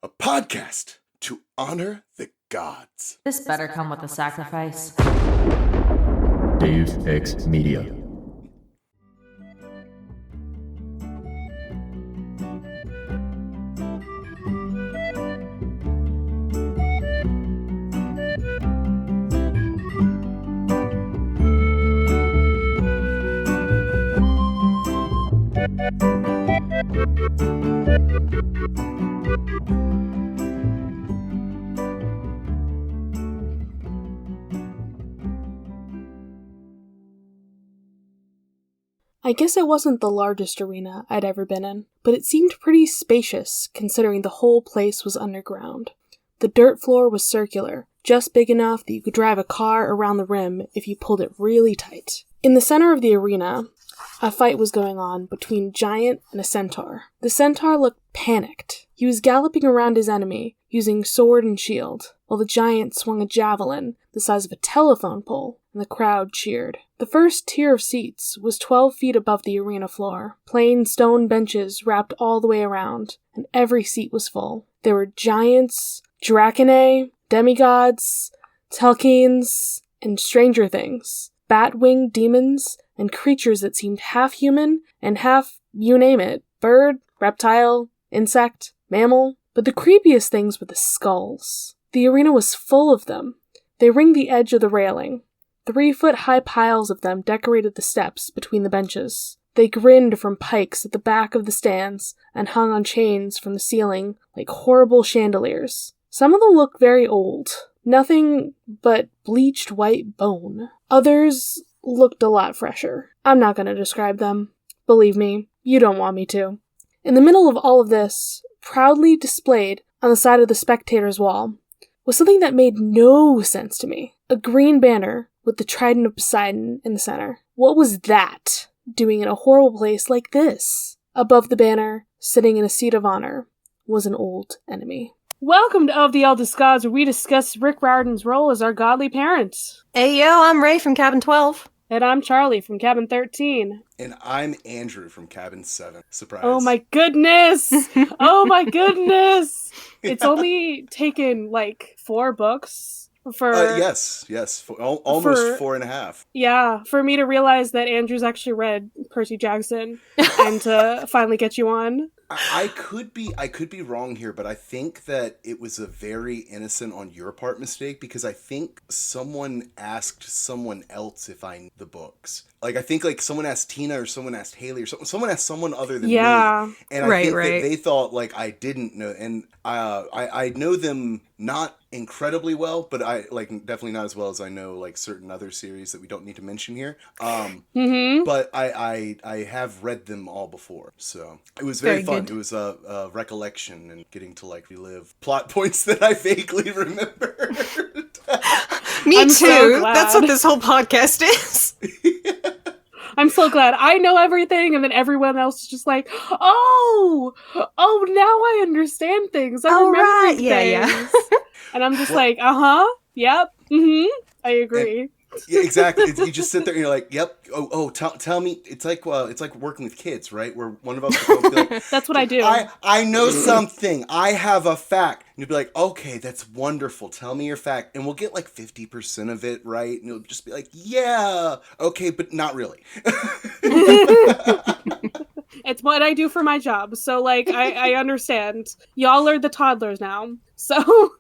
a podcast to honor the gods. This better come with a sacrifice. Deus Ex Media. I guess it wasn't the largest arena I'd ever been in, but it seemed pretty spacious considering the whole place was underground. The dirt floor was circular, just big enough that you could drive a car around the rim if you pulled it really tight. In the center of the arena, a fight was going on between a giant and a centaur. The centaur looked panicked. He was galloping around his enemy, using sword and shield, while the giant swung a javelin the size of a telephone pole, and the crowd cheered. The first tier of seats was 12 feet above the arena floor. Plain stone benches wrapped all the way around, and every seat was full. There were giants, dracanae, demigods, telkines, and stranger things, bat-winged demons, and creatures that seemed half human and half, you name it, bird, reptile, insect, mammal. But the creepiest things were the skulls. The arena was full of them. They ringed the edge of the railing. 3-foot-high piles of them decorated the steps between the benches. They grinned from pikes at the back of the stands and hung on chains from the ceiling like horrible chandeliers. Some of them looked very old. Nothing but bleached white bone. Others looked a lot fresher. I'm not going to describe them. Believe me, you don't want me to. In the middle of all of this, proudly displayed on the side of the spectators' wall, was something that made no sense to me. A green banner with the Trident of Poseidon in the center. What was that doing in a horrible place like this? Above the banner, sitting in a seat of honor, was an old enemy. Welcome to Of the Eldest Gods, where we discuss Rick Riordan's role as our godly parent. Hey yo, I'm Raye from Cabin 12. And I'm Charlie from Cabin 13. And I'm Andrew from Cabin 7. Surprise. Oh my goodness! Oh my goodness! It's only taken like 4 books for... Yes. Almost 4.5. Yeah, for me to realize that Andrew's actually read Percy Jackson and to finally get you on. I could be wrong here, but I think that it was a very innocent on your part mistake, because I think someone asked someone else if I knew the books. Like, I think like someone asked Tina or someone asked Haley or someone asked someone other than me. And I think that they thought like I didn't know. And I know them not incredibly well, but I like definitely not as well as I know like certain other series that we don't need to mention here. But I have read them all before, so it was very fun. It was a recollection and getting to like relive plot points that I vaguely remembered. Me too. So that's what this whole podcast is. I'm so glad. I know everything, and then everyone else is just like, oh, now I understand things. I remember things. Yeah. And I'm just like, yep, I agree. Yeah, exactly. You just sit there and you're like, "Yep." Tell me. It's like working with kids, right? Where one of us will be like, "That's what I do." I know something. I have a fact. And you'll be like, "Okay, that's wonderful. Tell me your fact." And we'll get like 50% of it right, and you'll just be like, "Yeah, okay, but not really." It's what I do for my job, so like I understand. Y'all are the toddlers now, so.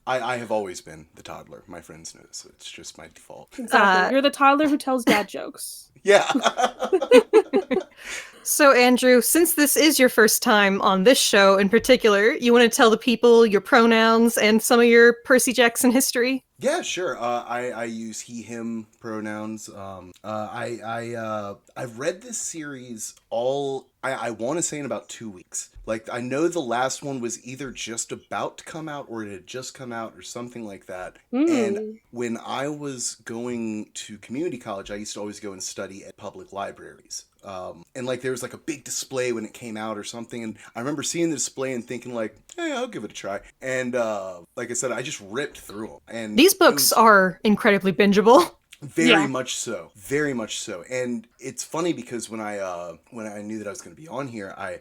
I have always been the toddler. My friends know this. So it's just my default. Exactly. You're the toddler who tells dad jokes. Yeah. So, Andrew, since this is your first time on this show in particular, you want to tell the people your pronouns and some of your Percy Jackson history? Yeah, sure. I use he, him pronouns. I've read this series I want to say in about 2 weeks. Like, I know the last one was either just about to come out or it had just come out or something like that. And when I was going to community college, I used to always go and study at public libraries. And like there was like a big display when it came out or something, and I remember seeing the display and thinking like, hey, I'll give it a try. And like I said, I just ripped through them. And these books are incredibly bingeable. Very much so. Very much so. And it's funny because when I knew that I was going to be on here, I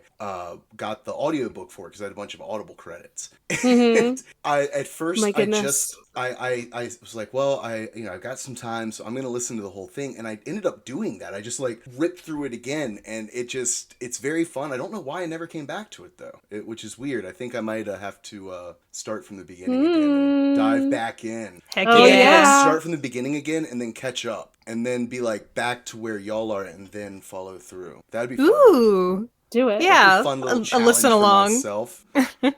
got the audiobook for it because I had a bunch of Audible credits. And at first I was like, well, I've got some time, so I'm going to listen to the whole thing. And I ended up doing that. I just like ripped through it again, and it's very fun. I don't know why I never came back to it though, which is weird. I think I might have to start from the beginning again and dive back in. Heck yeah. Start from the beginning again and then catch up and then be like back to where y'all are and then follow through. That'd be fun. Ooh. Do it. Yeah. Fun little a listen along. Myself. And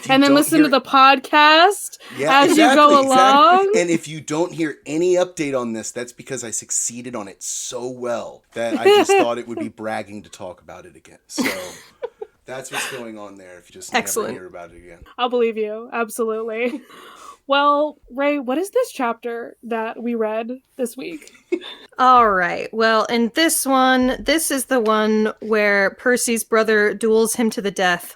then listen to the podcast as you go along. And if you don't hear any update on this, that's because I succeeded on it so well that I just thought it would be bragging to talk about it again. So that's what's going on there if you just never hear about it again. I'll believe you. Absolutely. Well, Raye, what is this chapter that we read this week? All right. Well, in this one, this is the one where Percy's brother duels him to the death,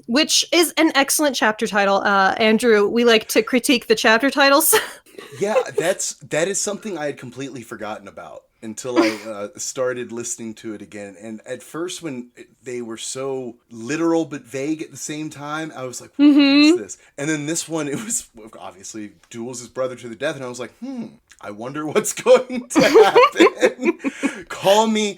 which is an excellent chapter title. Andrew, we like to critique the chapter titles. Yeah, that is something I had completely forgotten about until I started listening to it again. And at first, when they were so literal but vague at the same time, I was like, what is this? And then this one, it was obviously duels his brother to the death. And I was like, I wonder what's going to happen. Call me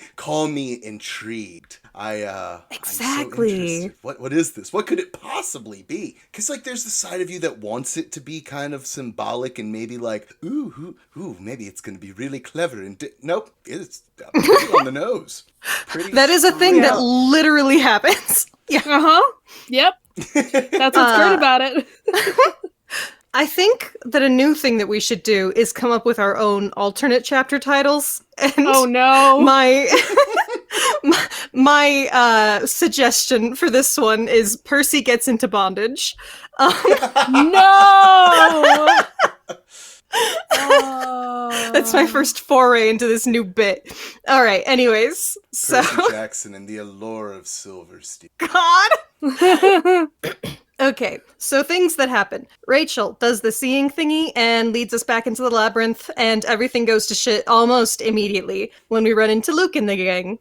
intrigued. Exactly. I'm so interested. What is this? What could it possibly be? Because like there's the side of you that wants it to be kind of symbolic and maybe like, ooh, maybe it's going to be really clever. And nope, it's pretty on the nose. That is a thing that literally happens. Yeah. Yep. That's what's great about it. I think that a new thing that we should do is come up with our own alternate chapter titles. And oh no. My suggestion for this one is Percy Gets Into Bondage. No! That's my first foray into this new bit. All right, anyways. Percy Jackson and the allure of Silverstein. God! Okay, so things that happen. Rachel does the seeing thingy and leads us back into the labyrinth, and everything goes to shit almost immediately when we run into Luke and the gang.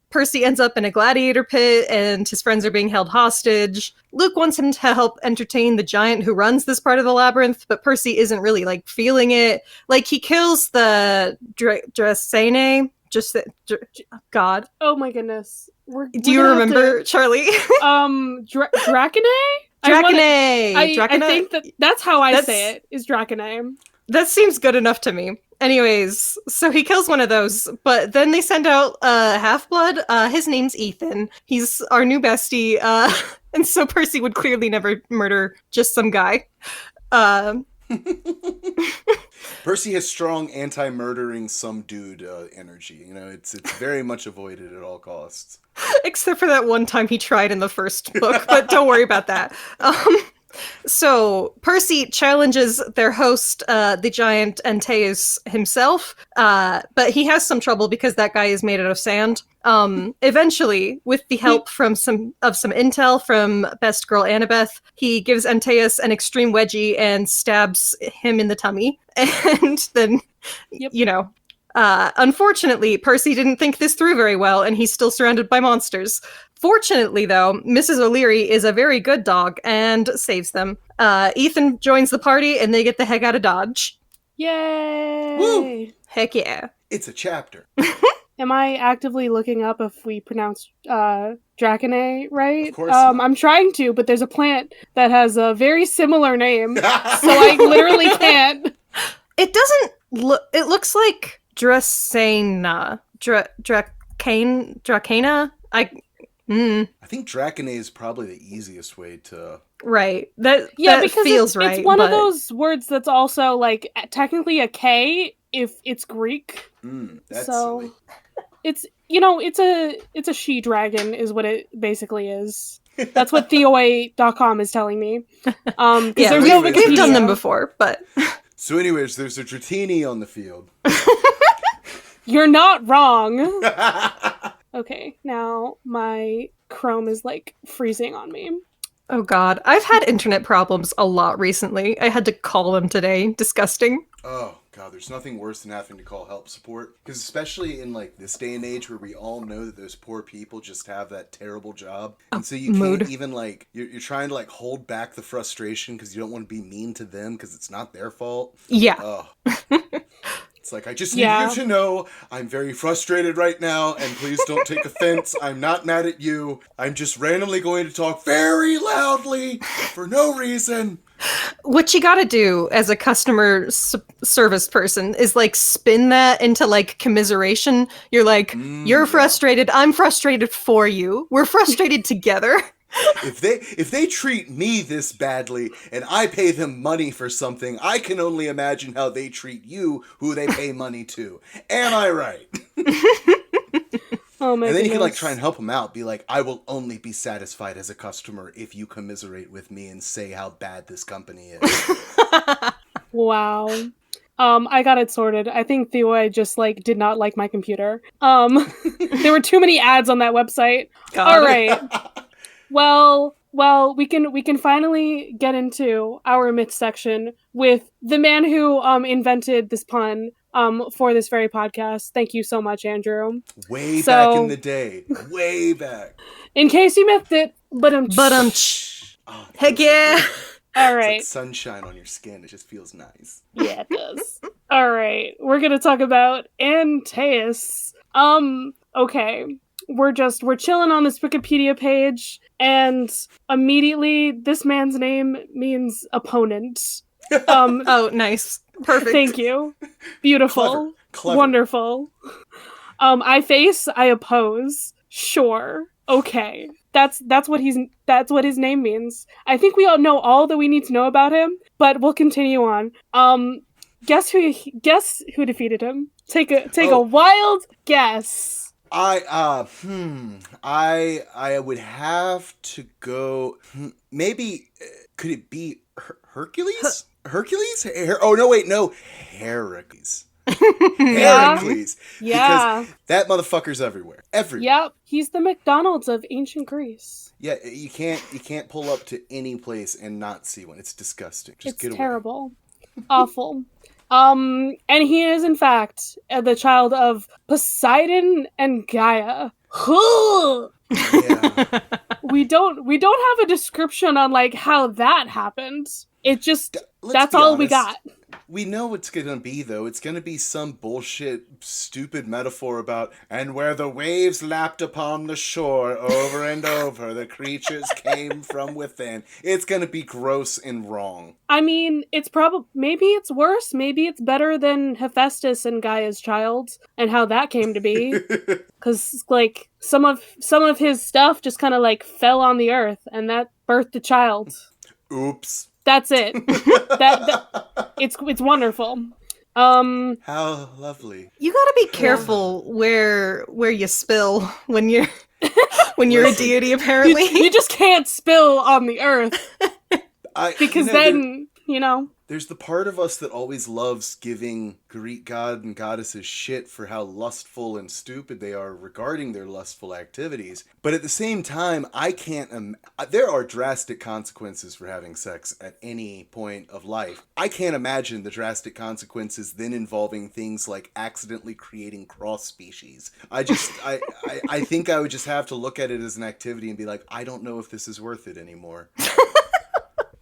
Percy ends up in a gladiator pit, and his friends are being held hostage. Luke wants him to help entertain the giant who runs this part of the labyrinth, but Percy isn't really, feeling it. He kills the Dracene. God. Oh my goodness. Do you remember, Charlie? Dracene? Dracene! I think that's how I say it, is Dracene. That seems good enough to me. Anyways, so he kills one of those, but then they send out Half-Blood. His name's Ethan. He's our new bestie, and so Percy would clearly never murder just some guy. Percy has strong anti-murdering some dude energy. It's very much avoided at all costs. Except for that one time he tried in the first book, but don't worry about that. So Percy challenges their host, the giant Antaeus himself, but he has some trouble because that guy is made out of sand. Eventually, with the help from some intel from Best Girl Annabeth, he gives Antaeus an extreme wedgie and stabs him in the tummy. And then, unfortunately, Percy didn't think this through very well, and he's still surrounded by monsters. Fortunately, though, Mrs. O'Leary is a very good dog and saves them. Ethan joins the party, and they get the heck out of Dodge. Yay! Woo! Heck yeah. It's a chapter. Am I actively looking up if we pronounce Dracene right? Of course not. I'm trying to, but there's a plant that has a very similar name, so I literally can't. It doesn't look... It looks like Dracena. Dracena? I think Dracene is probably the easiest way to... Right. That because feels right. It's one of those words that's also, technically a K if it's Greek. That's so silly. It's a she-dragon is what it basically is. That's what theoa.com is telling me. We've done them before, but... So anyways, there's a Dratini on the field. You're not wrong. Okay, now my Chrome is freezing on me. Oh god, I've had internet problems a lot recently. I had to call them today. Disgusting. Oh god, there's nothing worse than having to call help support, because especially in like this day and age where we all know that those poor people just have that terrible job, and so you can't even like you're trying to like hold back the frustration because you don't want to be mean to them because it's not their fault. Yeah. Oh. It's like, I just need you to know I'm very frustrated right now, and please don't take offense. I'm not mad at you. I'm just randomly going to talk very loudly for no reason. What you gotta do as a customer service person is like spin that into like commiseration. You're like, you're frustrated. I'm frustrated for you. We're frustrated together. If they treat me this badly and I pay them money for something, I can only imagine how they treat you, who they pay money to. Am I right? Oh my And then you can like goodness. try and help them out. Be like, I will only be satisfied as a customer if you commiserate with me and say how bad this company is. Wow. I got it sorted. I think Theoi just like did not like my computer. There were too many ads on that website. God. All right. Well, we can finally get into our myth section with the man who invented this pun for this very podcast. Thank you so much, Andrew. Way back in the day. Way back. In case you missed it, But Oh, it heck feels so yeah. good. all It's right. like sunshine on your skin. It just feels nice. Yeah, it does. All right. We're going to talk about Antaeus. Okay. We're chilling on this Wikipedia page, and immediately this man's name means opponent. Oh, nice. Perfect. Thank you. Beautiful. Clever. Wonderful. I oppose. Sure. Okay. That's what his name means. I think we all know all that we need to know about him, but we'll continue on. Guess who defeated him? Take a wild guess. I would have to go. Maybe could it be Hercules? Hercules? Oh no, wait, no, Heracles. Heracles. Yeah. Because that motherfucker's everywhere. Everywhere. Yep. He's the McDonald's of ancient Greece. Yeah, you can't pull up to any place and not see one. It's disgusting. Just get It's away. terrible. Awful. And he is in fact the child of Poseidon and Gaia. Yeah. We don't have a description on like how that happened. It just Let's that's be all we honest. got. We know what's gonna be, though. It's gonna be some bullshit, stupid metaphor about, and where the waves lapped upon the shore over and over, the creatures came from within. It's gonna be gross and wrong. I mean, it's probably maybe it's worse, maybe it's better than Hephaestus and Gaia's child and how that came to be. Because like some of his stuff just kind of like fell on the earth, and that birthed a child. Oops. That's it. that it's wonderful. How lovely. You gotta be careful where you spill when you're a deity, apparently. You just can't spill on the earth because then There's the part of us that always loves giving Greek god and goddesses shit for how lustful and stupid they are regarding their lustful activities. But at the same time, I can't... there are drastic consequences for having sex at any point of life. I can't imagine the drastic consequences then involving things like accidentally creating cross species. I think I would just have to look at it as an activity and be like, I don't know if this is worth it anymore.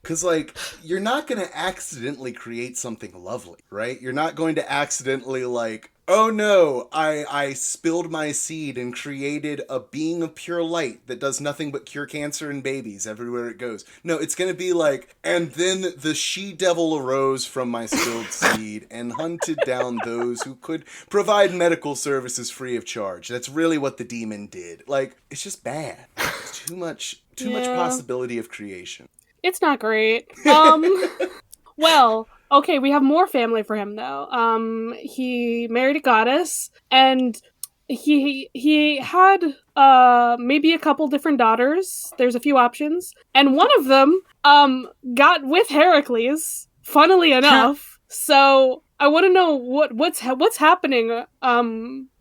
Because, like, you're not going to accidentally create something lovely, right? You're not going to accidentally, like, oh no, I spilled my seed and created a being of pure light that does nothing but cure cancer in babies everywhere it goes. No, it's going to be like, and then the she-devil arose from my spilled seed and hunted down those who could provide medical services free of charge. That's really what the demon did. Like, it's just bad. It's too much possibility of creation. it's not great. Well, okay, we have more family for him though. He married a goddess, and he had maybe a couple different daughters. There's a few options, and one of them got with Heracles. Funnily enough, so I want to know what's happening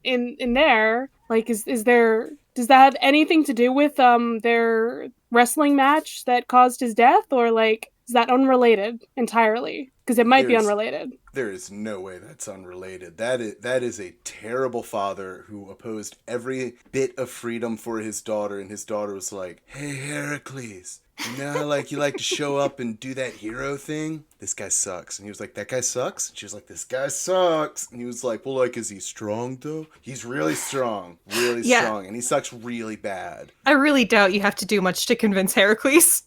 in there. Like, is there does that have anything to do with their wrestling match that caused his death, or like is that unrelated entirely? Because it might be unrelated. There is no way that's unrelated. That is a terrible father who opposed every bit of freedom for his daughter, and his daughter was like, "Hey, Heracles, you know how like you like to show up and do that hero thing? This guy sucks." And he was like, "That guy sucks?" And she was like, "This guy sucks." And he was like, "Well, like, is he strong though? He's really strong, really strong, and he sucks really bad." I really doubt you have to do much to convince Heracles.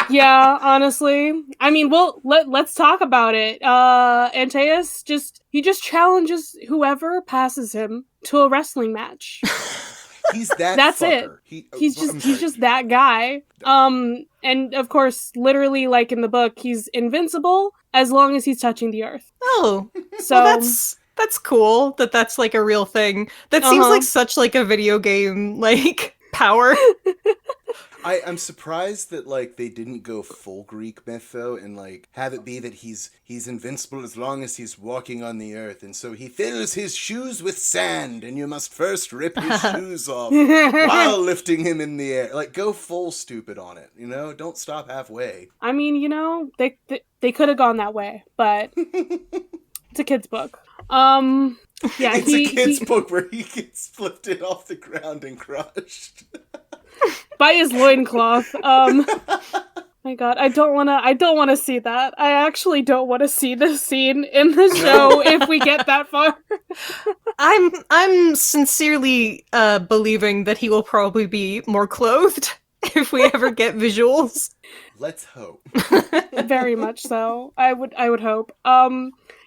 Yeah, honestly. I mean, well, let's talk about it. Antaeus just challenges whoever passes him to a wrestling match. He's that That's fucker. He's just that guy. And of course, literally like in the book, he's invincible as long as he's touching the earth. Oh. So well, that's cool that's like a real thing. That seems like such like a video game like power. I'm surprised that like they didn't go full Greek myth though, and like have it be that he's invincible as long as he's walking on the earth, and so he fills his shoes with sand, and you must first rip his shoes off while lifting him in the air. Like, go full stupid on it, you know? Don't stop halfway. I mean, you know, they could have gone that way, but it's a kid's book. Yeah, it's a kid's book where he gets lifted off the ground and crushed. By his loincloth. My god, I don't wanna see that. I actually don't want to see this scene in the show if we get that far. I'm sincerely believing that he will probably be more clothed if we ever get visuals. Let's hope. Very much so. I would hope.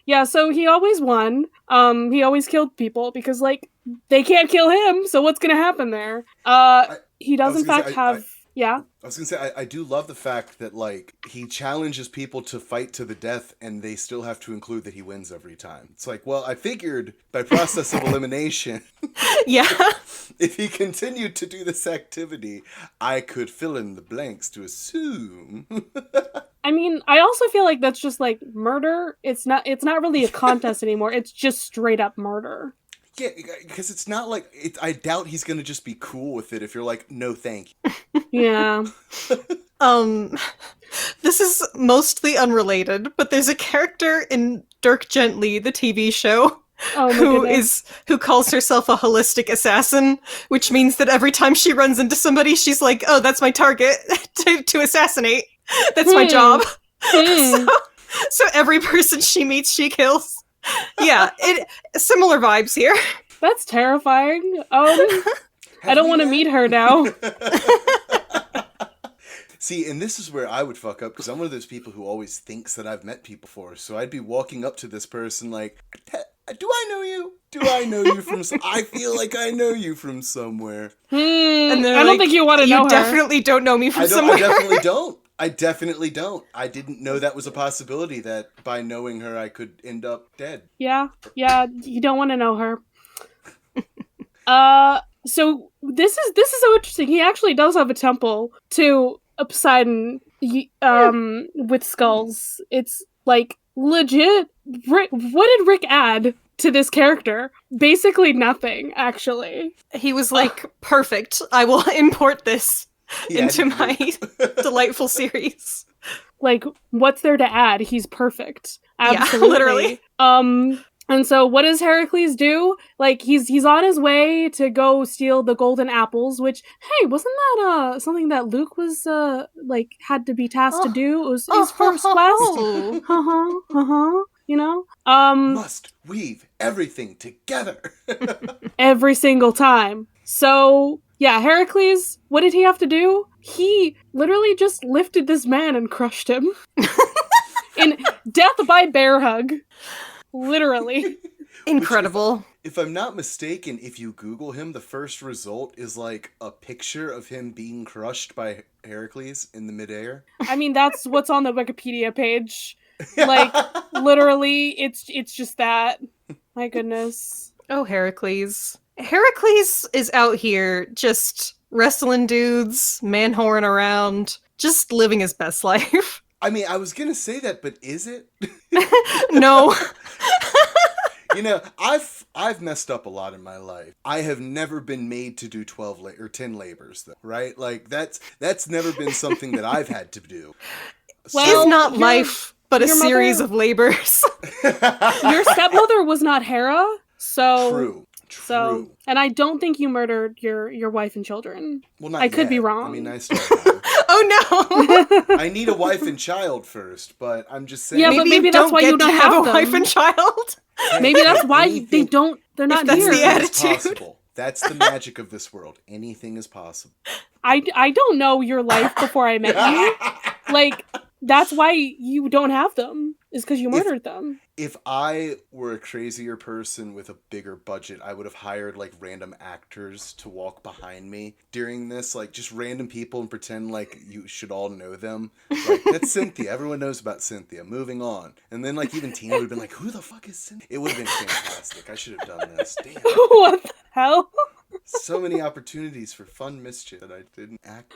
Yeah, so he always won. He always killed people because like they can't kill him, so what's gonna happen there? He does in fact have yeah. I was gonna say I do love the fact that like he challenges people to fight to the death, and they still have to include that he wins every time. It's like, well, I figured by process of elimination, yeah, if he continued to do this activity, I could fill in the blanks to assume. I mean, I also feel like that's just like murder. It's not really a contest anymore. It's just straight up murder. Yeah, because it's not like I doubt he's gonna just be cool with it if you're like, no, thank you. Yeah. This is mostly unrelated, but there's a character in Dirk Gently, the TV show, who calls herself a holistic assassin, which means that every time she runs into somebody, she's like, "Oh, that's my target to assassinate. That's my job." So every person she meets, she kills. Yeah, similar vibes here. That's terrifying. I don't want to meet her now. See, and this is where I would fuck up, because I'm one of those people who always thinks that I've met people before. So I'd be walking up to this person like, "Do I know you? Do I know you from I feel like I know you from somewhere." And I don't think you want to know her. You definitely don't know me from somewhere. I definitely don't. I didn't know that was a possibility, that by knowing her I could end up dead. Yeah, you don't want to know her. So this is so interesting. He actually does have a temple to Poseidon with skulls. It's like legit. What did Rick add to this character? Basically nothing, actually. He was like, perfect. I will import this into my delightful series. Like, what's there to add? He's perfect. Absolutely. Yeah, literally. And so what does Heracles do? Like, he's on his way to go steal the golden apples, which, hey, wasn't that something that Luke was like had to be tasked to do? It was his first quest. You know? Must weave everything together. Every single time. So yeah, Heracles, what did he have to do? He literally just lifted this man and crushed him. In death by bear hug. Literally. Incredible. If I'm not mistaken, if you Google him, the first result is like a picture of him being crushed by Heracles in the midair. I mean, that's what's on the Wikipedia page. Like, literally, it's just that. My goodness. Oh, Heracles. Heracles is out here just wrestling dudes, man-whoring around, just living his best life. I mean, I was gonna say that, but is it? No. You know, I've messed up a lot in my life. I have never been made to do 10 labors though, right? Like that's never been something that I've had to do. Well, Is not life, but a your series mother- of labors. Your stepmother was not Hera, so True. So, and I don't think you murdered your wife and children. Well, not I could be yet. wrong. I mean, I still have. Oh no! I need a wife and child first, but I'm just saying. Yeah, but maybe that's why you don't have have a wife them. and child. Maybe that's why anything- they're not that's here. the Anything is attitude. possible. That's the magic of this world. Anything is possible. I don't know your life before I met you. Like, that's why you don't have them, is because you murdered them. If I were a crazier person with a bigger budget, I would have hired like random actors to walk behind me during this, like just random people, and pretend like you should all know them. Like, that's Cynthia. Everyone knows about Cynthia. Moving on. And then like even Tina would have been like, who the fuck is Cynthia? It would have been fantastic. I should have done this. Damn. What the hell? So many opportunities for fun mischief that I didn't act.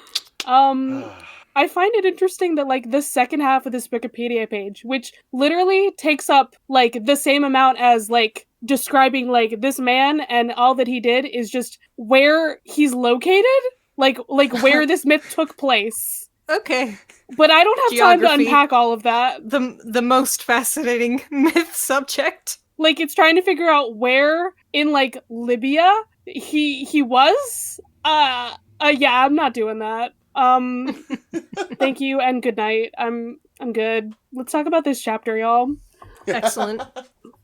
I find it interesting that, like, the second half of this Wikipedia page, which literally takes up, like, the same amount as, like, describing, like, this man and all that he did is just where he's located, like where this myth took place. Okay. But I don't have time to Geography. unpack all of that. The most fascinating myth subject. Like, it's trying to figure out where in, like, Libya he was. Yeah, I'm not doing that. Thank you and good night. I'm good. Let's talk about this chapter, y'all. Excellent.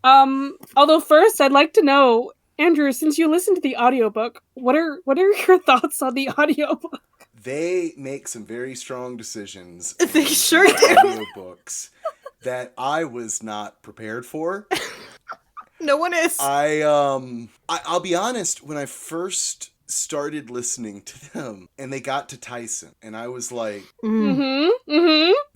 Although first I'd like to know, Andrew, since you listened to the audiobook, what are your thoughts on the audiobook? They make some very strong decisions. They in sure these do. audiobooks that I was not prepared for. No one is. I'll be honest, when I first started listening to them and they got to Tyson and I was like,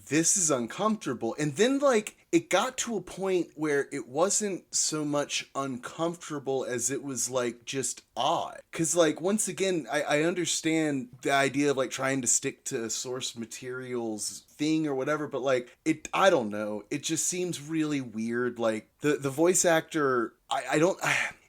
this is uncomfortable. And then like it got to a point where it wasn't so much uncomfortable as it was like just odd. Cause like once again, I understand the idea of like trying to stick to source materials thing or whatever, but like I don't know. It just seems really weird. Like the voice actor,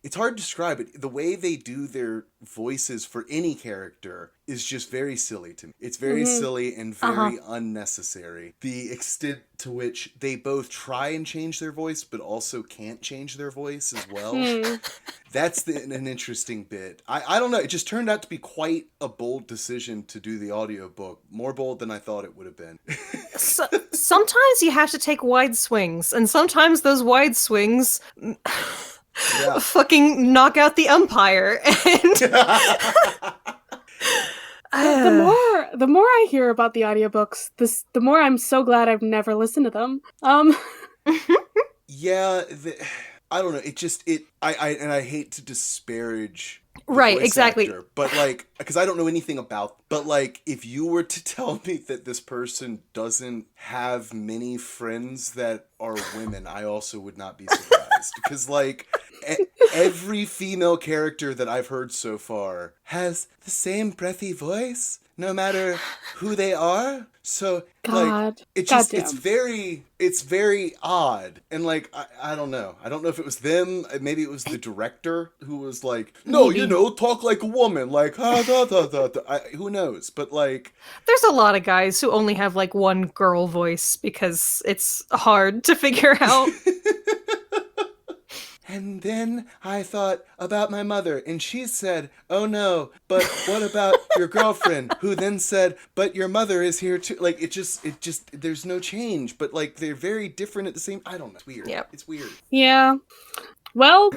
it's hard to describe it. The way they do their voices for any character is just very silly to me. It's very silly and very unnecessary. The extent to which they both try and change their voice, but also can't change their voice as well. That's an interesting bit. I don't know. It just turned out to be quite a bold decision to do the audiobook. More bold than I thought it would have been. Sometimes you have to take wide swings, and sometimes those wide swings fucking knock out the umpire. And The more I hear about the audiobooks, the more I'm so glad I've never listened to them. Yeah, I don't know. I hate to disparage the Right, voice exactly. actor, but like, because I don't know anything about, but like, if you were to tell me that this person doesn't have many friends that are women, I also would not be surprised. Because like, every female character that I've heard so far has the same breathy voice, no matter who they are. So God. like, it's Goddamn. it's very odd. And like, I don't know. I don't know if it was them. Maybe it was the director who was like, no, Maybe. you know, talk like a woman. Like, who knows? But like, there's a lot of guys who only have like one girl voice because it's hard to figure out. and then I thought about my mother, and she said, oh no, but what about your girlfriend? Who then said, but your mother is here too. Like, it just, there's no change, but like, they're very different at the same, I don't know. It's weird. Yep. It's weird. Yeah. Well,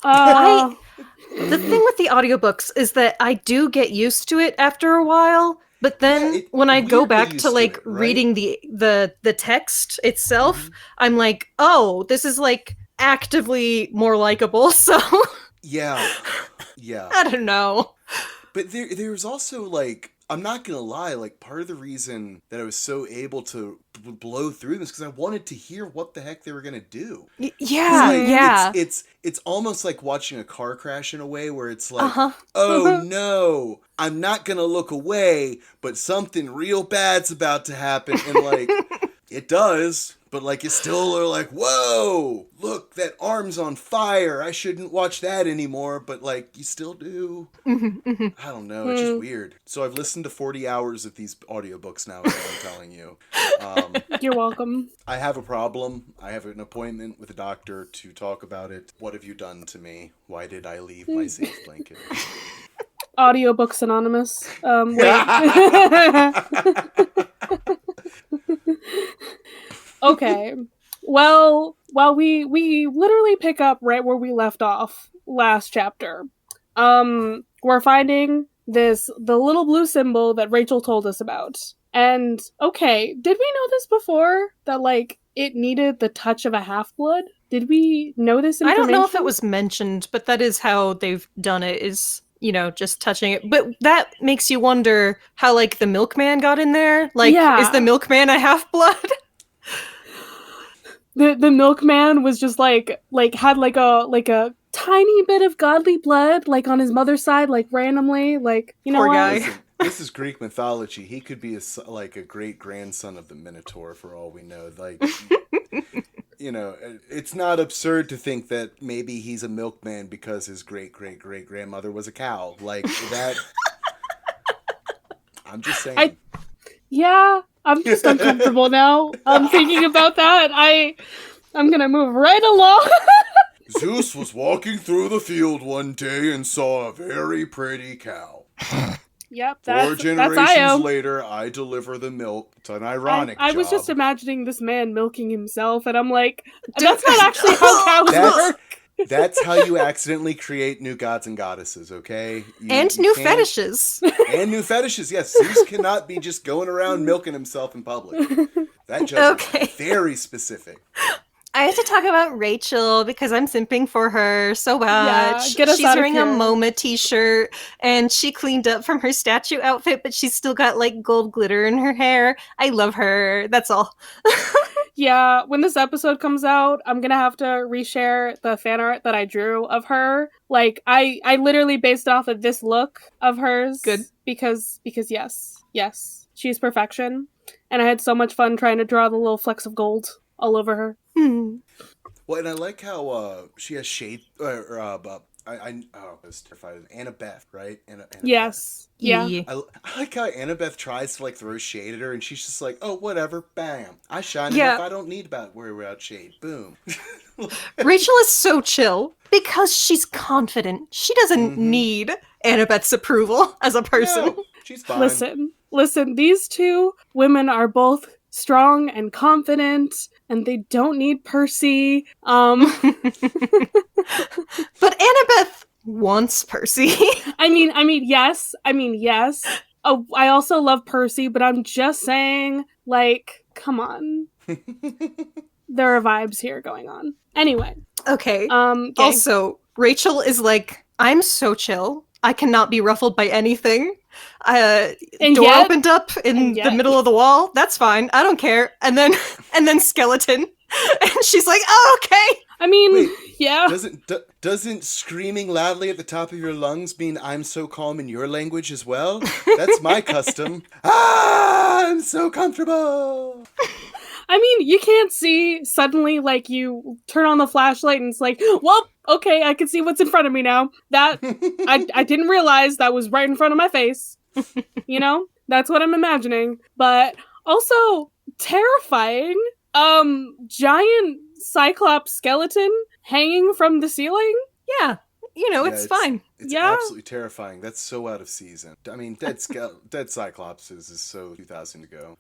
The thing with the audiobooks is that I do get used to it after a while, but then when I go weirdly back used to to like it, right? reading the text itself, I'm like, oh, this is like actively more likable. So Yeah. I don't know. But there's also like, I'm not gonna lie, like part of the reason that I was so able to blow through this because I wanted to hear what the heck they were gonna do. Yeah, Like, yeah. It's almost like watching a car crash in a way where it's like, oh no, I'm not gonna look away, but something real bad's about to happen, and like It does, but like you still are like, whoa, look, that arm's on fire. I shouldn't watch that anymore, but like you still do. I don't know, it's just weird. So I've listened to 40 hours of these audiobooks now, is what I'm telling you. You're welcome. I have a problem. I have an appointment with a doctor to talk about it. What have you done to me? Why did I leave my safe blanket? Audiobooks Anonymous. Wait. Okay. Well, we literally pick up right where we left off last chapter. We're finding the little blue symbol that Rachel told us about. And okay, did we know this before? That like it needed the touch of a half-blood? Did we know this information? I don't know if it was mentioned, but that is how they've done it, is, you know, just touching it. But that makes you wonder how, like, the milkman got in there. Like, is the milkman a half-blood? The milkman was just like had like a tiny bit of godly blood, like on his mother's side, like randomly, like, you know. Poor what? guy. Listen, this is Greek mythology. He could be like a great grandson of the Minotaur for all we know. Like, you know, it's not absurd to think that maybe he's a milkman because his great grandmother was a cow. Like that. I'm just saying. I'm just uncomfortable now. I'm thinking about that. I'm gonna move right along. Zeus was walking through the field one day and saw a very pretty cow. Yep, 4 generations later, I deliver the milk. It's an ironic I was job. just imagining this man milking himself, and I'm like, that's not actually how cows work. That's how you accidentally create new gods and goddesses, okay? And new fetishes. And new fetishes, yes. Zeus cannot be just going around milking himself in public. That judge is very specific. I have to talk about Rachel because I'm simping for her so much. Yeah, get us she's out of wearing a here. MoMA t-shirt and she cleaned up from her statue outfit, but she's still got like gold glitter in her hair. I love her. That's all. Yeah, when this episode comes out, I'm gonna have to reshare the fan art that I drew of her. Like, I literally based off of this look of hers. Good. Because yes, she's perfection. And I had so much fun trying to draw the little flecks of gold all over her. Well, and I like how she has shade. I was terrified of Annabeth, right? Annabeth. Yes. Yeah. I like how Annabeth tries to like throw shade at her, and she's just like, "Oh, whatever, bam! I shine enough. I don't need worry about shade. Boom." Rachel is so chill because she's confident. She doesn't need Annabeth's approval as a person. No, she's fine. Listen. These two women are both strong and confident, and they don't need Percy. But Annabeth wants Percy. I mean, yes. Oh, I also love Percy, but I'm just saying, like, come on. There are vibes here going on. Anyway. Okay. Also, Rachel is like, I'm so chill. I cannot be ruffled by anything. Door opened up in the middle of the wall. That's fine. I don't care. And then skeleton. And she's like, oh, okay. I mean, Wait, yeah. Doesn't screaming loudly at the top of your lungs mean I'm so calm in your language as well? That's my custom. I'm so comfortable. I mean, you can't see suddenly, like, you turn on the flashlight and it's like, well, okay, I can see what's in front of me now. That, I didn't realize that was right in front of my face. You know? That's what I'm imagining. But also, terrifying. Giant Cyclops skeleton hanging from the ceiling? Yeah. You know, it's fine. It's absolutely terrifying. That's so out of season. I mean, dead Cyclopses is so 2000 ago.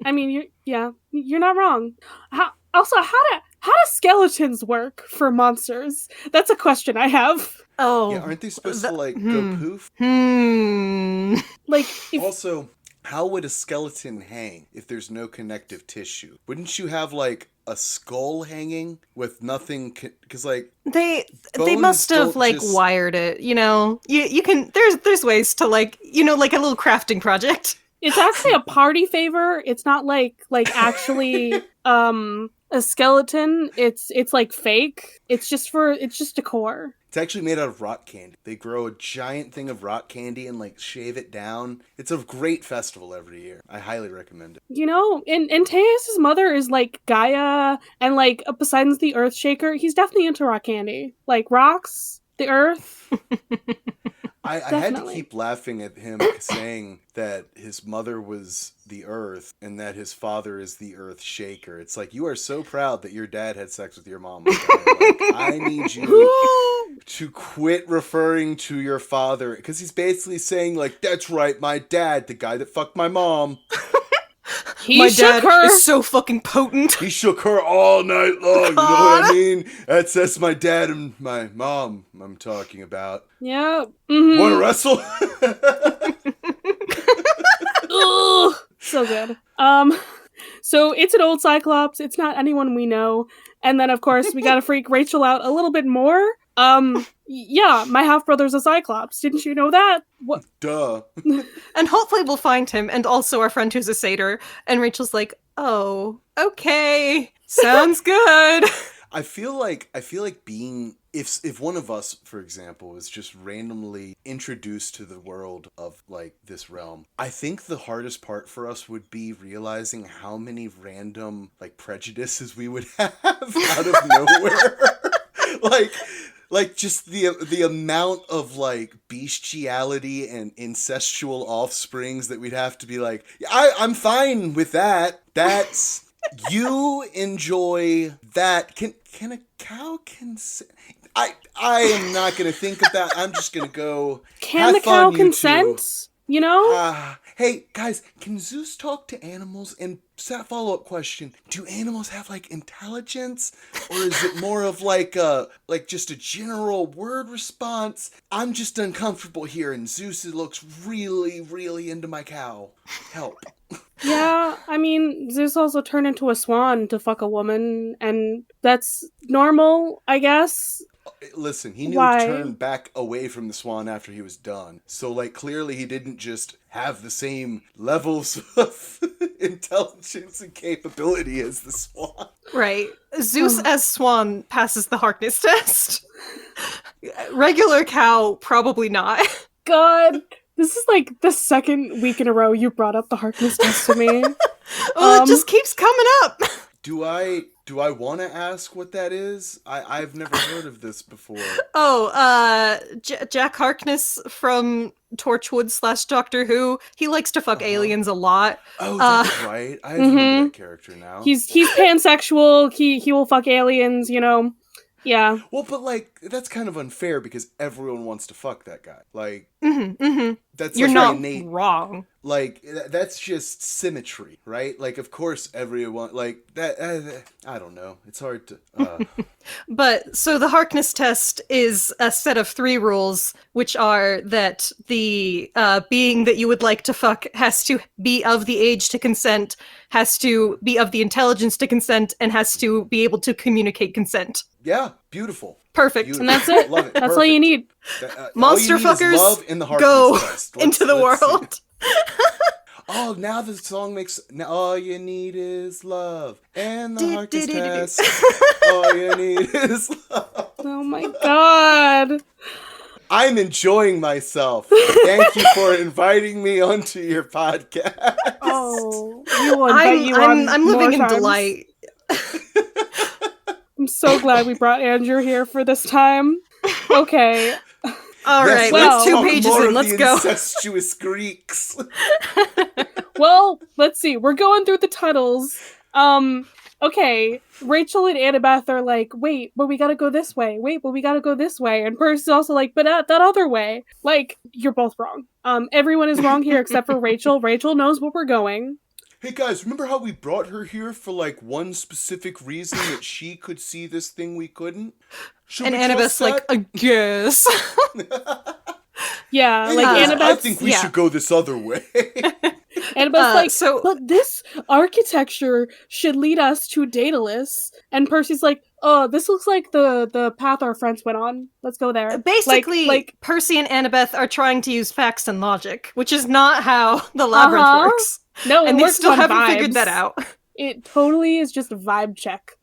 I mean, you're not wrong. How do skeletons work for monsters? That's a question I have. Oh. Yeah, aren't they supposed to, like, go poof? Like, Also, how would a skeleton hang if there's no connective tissue? Wouldn't you have, like, a skull hanging with nothing? Because, like, they must have like wired it. You know, you can. There's ways to, like, you know, like a little crafting project. It's actually a party favor. It's not like actually a skeleton. It's like fake. It's just decor. It's actually made out of rock candy. They grow a giant thing of rock candy and like shave it down. It's a great festival every year. I highly recommend it. You know, and Tejas' mother is like Gaia, and like Poseidon's the Earth Shaker. He's definitely into rock candy. Like rocks, the earth. I had to keep laughing at him saying that his mother was the earth and that his father is the earth shaker. It's like, you are so proud that your dad had sex with your mom. Like, I need you to quit referring to your father, because he's basically saying like, that's right, my dad, the guy that fucked my mom. My dad is so fucking potent. He shook her all night long. You know what I mean? That's my dad and my mom I'm talking about. Yeah. Mm-hmm. Want to wrestle? Ugh, so good. So it's an old Cyclops. It's not anyone we know. And then, of course, we gotta freak Rachel out a little bit more. Yeah, my half-brother's a Cyclops. Didn't you know that? What? Duh. And hopefully we'll find him, and also our friend who's a satyr. And Rachel's like, oh, okay, sounds good. I feel like being, if one of us, for example, was just randomly introduced to the world of like this realm, I think the hardest part for us would be realizing how many random like prejudices we would have out of nowhere. Like just the amount of like bestiality and incestual offsprings that we'd have to be like, I'm fine with that. That's you enjoy that. Can a cow consent? I am not gonna think about. I'm just gonna go. Can the cow consent? You know? Hey guys, can Zeus talk to animals? And follow-up question: do animals have like intelligence, or is it more of like just a general word response? I'm just uncomfortable here, and Zeus looks really, really into my cow. Help. Yeah, I mean, Zeus also turned into a swan to fuck a woman, and that's normal, I guess. Listen, he knew to turn back away from the swan after he was done. So, like, clearly he didn't just have the same levels of intelligence and capability as the swan. Right. Zeus as swan passes the Harkness test. Regular cow, probably not. God, this is like the second week in a row you brought up the Harkness test to me. Well, it just keeps coming up. Do I want to ask what that is? I've never heard of this before. Oh, Jack Harkness from Torchwood / Doctor Who. He likes to fuck aliens a lot. Oh, that's right. I remember that character now. He's pansexual. He will fuck aliens, you know. Yeah. Well, but like that's kind of unfair because everyone wants to fuck that guy. Like, that's you're like not innate, wrong. Like that's just symmetry, right? Like, of course, everyone like that. I don't know. It's hard to. But so the Harkness test is a set of 3 rules, which are that the being that you would like to fuck has to be of the age to consent, has to be of the intelligence to consent, and has to be able to communicate consent. Yeah, beautiful. Perfect. Beautiful. And that's it. Love it. That's Perfect. all you need. Monster all you need fuckers, is love in the go test. into the world. Oh, now the song makes. Now all you need is love and the Harkness test. All you need is love. Oh my god. I'm enjoying myself. Thank you for inviting me onto your podcast. Oh, I'm living in delight. I'm so glad we brought Andrew here for this time. Okay. All right, let's 2 pages in. Let's go. Incestuous Greeks. Well, let's see. We're going through the titles. Okay. Rachel and Annabeth are like, wait, but we gotta go this way. Wait, but we gotta go this way. And Percy's also like, but that other way. Like, you're both wrong. Everyone is wrong here except for Rachel. Rachel knows where we're going. Hey guys, remember how we brought her here for like one specific reason that she could see this thing we couldn't? And Annabeth's like, I guess. Yeah, like Annabeth. I think we should go this other way. Annabeth's but this architecture should lead us to Daedalus. And Percy's like, oh, this looks like the path our friends went on. Let's go there. Basically, like Percy and Annabeth are trying to use facts and logic, which is not how the labyrinth works. No, and they still haven't figured that out. It totally is just a vibe check.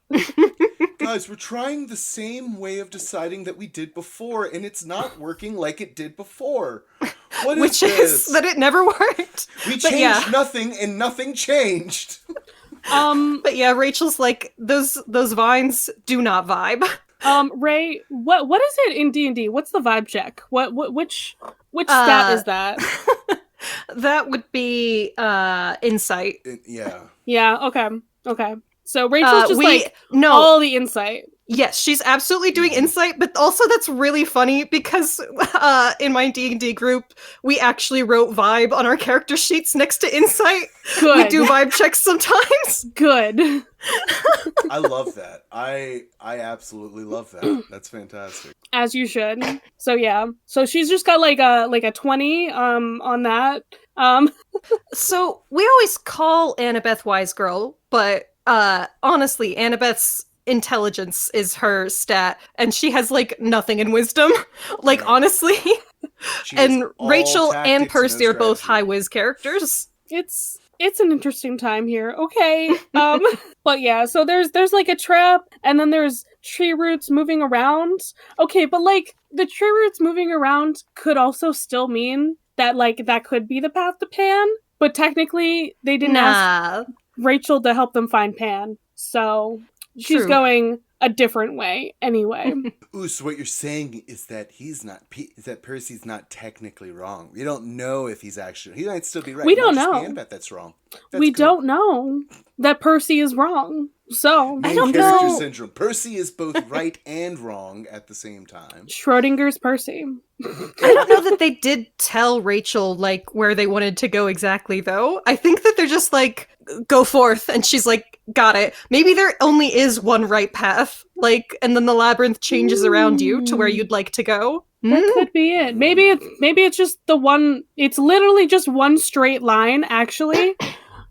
Guys, we're trying the same way of deciding that we did before, and it's not working like it did before. What is Which this? is that it never worked. We But changed yeah. nothing, and nothing changed. But yeah, Rachel's like, those vines do not vibe. Raye, what is it in D&D? What's the vibe check? Which stat is that? That would be insight. Yeah. Yeah, okay. So Rachel's just no. all the insight. Yes, she's absolutely doing insight, but also that's really funny because in my D&D group, we actually wrote vibe on our character sheets next to insight. Good. We do vibe checks sometimes. Good. I love that. I absolutely love that. That's fantastic. As you should. So yeah. So she's just got like a 20 on that. So we always call Annabeth Wise Girl, but honestly, Annabeth's intelligence is her stat, and she has like nothing in wisdom. Like honestly. And Rachel and Percy are both high whiz characters. It's an interesting time here. Okay. But yeah, so there's like a trap, and then there's tree roots moving around. Okay, but like the tree roots moving around could also still mean that like that could be the path to Pan, but technically they didn't ask Rachel to help them find Pan. So she's going a different way anyway. Ooh, so what you're saying is that Percy's not technically wrong. We don't know if he might still be right. We don't know. Annabeth that's wrong. We don't know that Percy is wrong. So I don't know. Character syndrome. Percy is both right and wrong at the same time. Schrodinger's Percy. I don't know that they did tell Rachel like where they wanted to go exactly though. I think that they're just like, go forth, and she's like, got it. Maybe there only is one right path, like, and then the labyrinth changes around you to where you'd like to go. That could be it. Maybe it's just the one. It's literally just one straight line, actually.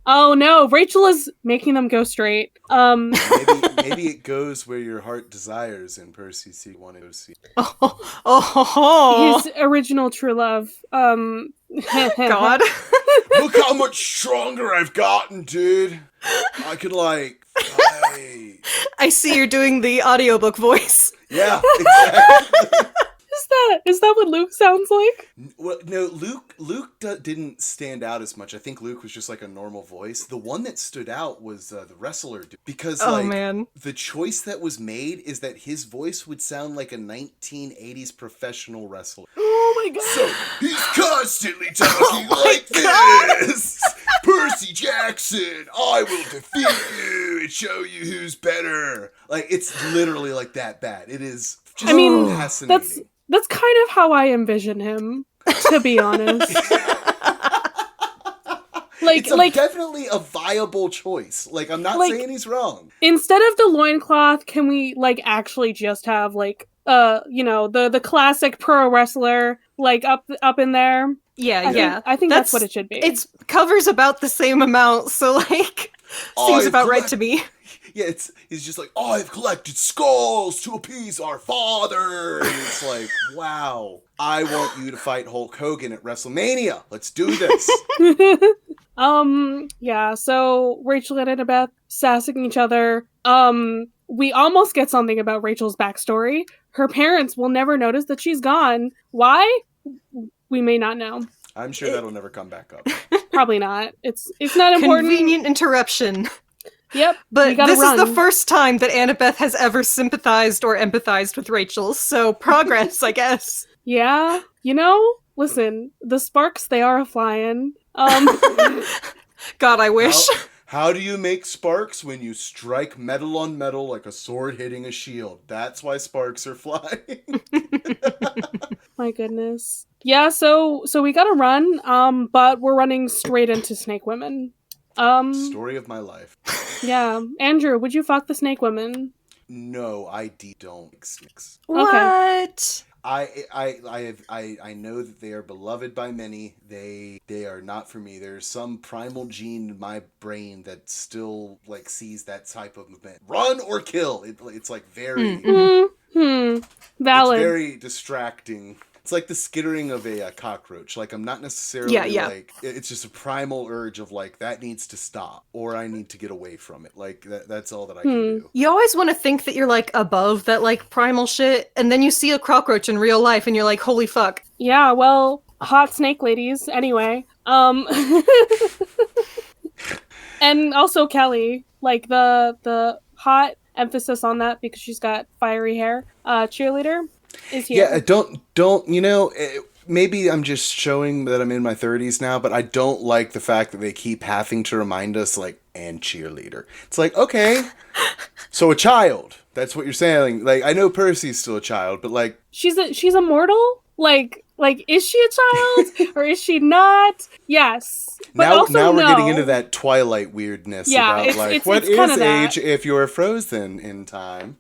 Oh no, Rachel is making them go straight. Maybe it goes where your heart desires, and Percy want to go see. Oh. His original true love. God. Look how much stronger I've gotten, dude. I could like. I see you're doing the audiobook voice. Yeah, exactly. Is that what Luke sounds like? Well, no, Luke didn't stand out as much. I think Luke was just like a normal voice. The one that stood out was the wrestler dude, because the choice that was made is that his voice would sound like a 1980s professional wrestler. Oh my god! So he's constantly talking this. Percy Jackson, I will defeat you and show you who's better. Like, it's literally like that bad. It is just fascinating. That's kind of how I envision him, to be honest. It's definitely a viable choice. Like, I'm not saying he's wrong. Instead of the loincloth, can we like actually just have like the classic pro wrestler like up in there? Yeah, I think that's what it should be. It covers about the same amount, so like seems about right to me. Yeah, he's just like, I've collected skulls to appease our father. And it's like, wow, I want you to fight Hulk Hogan at WrestleMania. Let's do this. Yeah, so Rachel and Annabeth sassing each other. We almost get something about Rachel's backstory. Her parents will never notice that she's gone. Why? We may not know. I'm sure that'll never come back up. Probably not. It's not important. Convenient interruption. Yep. But this is the first time that Annabeth has ever sympathized or empathized with Rachel, so progress, I guess. Yeah. Listen, the sparks, they are a-flying. God, I wish. How do you make sparks? When you strike metal on metal like a sword hitting a shield. That's why sparks are flying. My goodness. Yeah, so we gotta run, but we're running straight into Snake Women. Story of my life. Yeah. Andrew, would you fuck the Snake Women? No, I don't. Snakes. What? I know that they are beloved by many. They are not for me. There's some primal gene in my brain that still like sees that type of movement. Run or kill. It's like very Valid. It's very distracting. It's like the skittering of a cockroach. Like, I'm not necessarily like, it's just a primal urge of like, that needs to stop, or I need to get away from it. Like, that's all that I can do. You always want to think that you're like above that like primal shit, and then you see a cockroach in real life and you're like, holy fuck. Yeah, well, hot snake ladies, anyway. And also Kelly, like the hot emphasis on that because she's got fiery hair. Cheerleader is here. Yeah, don't, you know, maybe I'm just showing that I'm in my 30s now, but I don't like the fact that they keep having to remind us, like, and cheerleader. It's like, okay, so a child. That's what you're saying. Like, I know Percy's still a child, but like... She's immortal? Like, is she a child? Or is she not? Yes. But now we're no. getting into that Twilight weirdness about, like, what is age if you're frozen in time?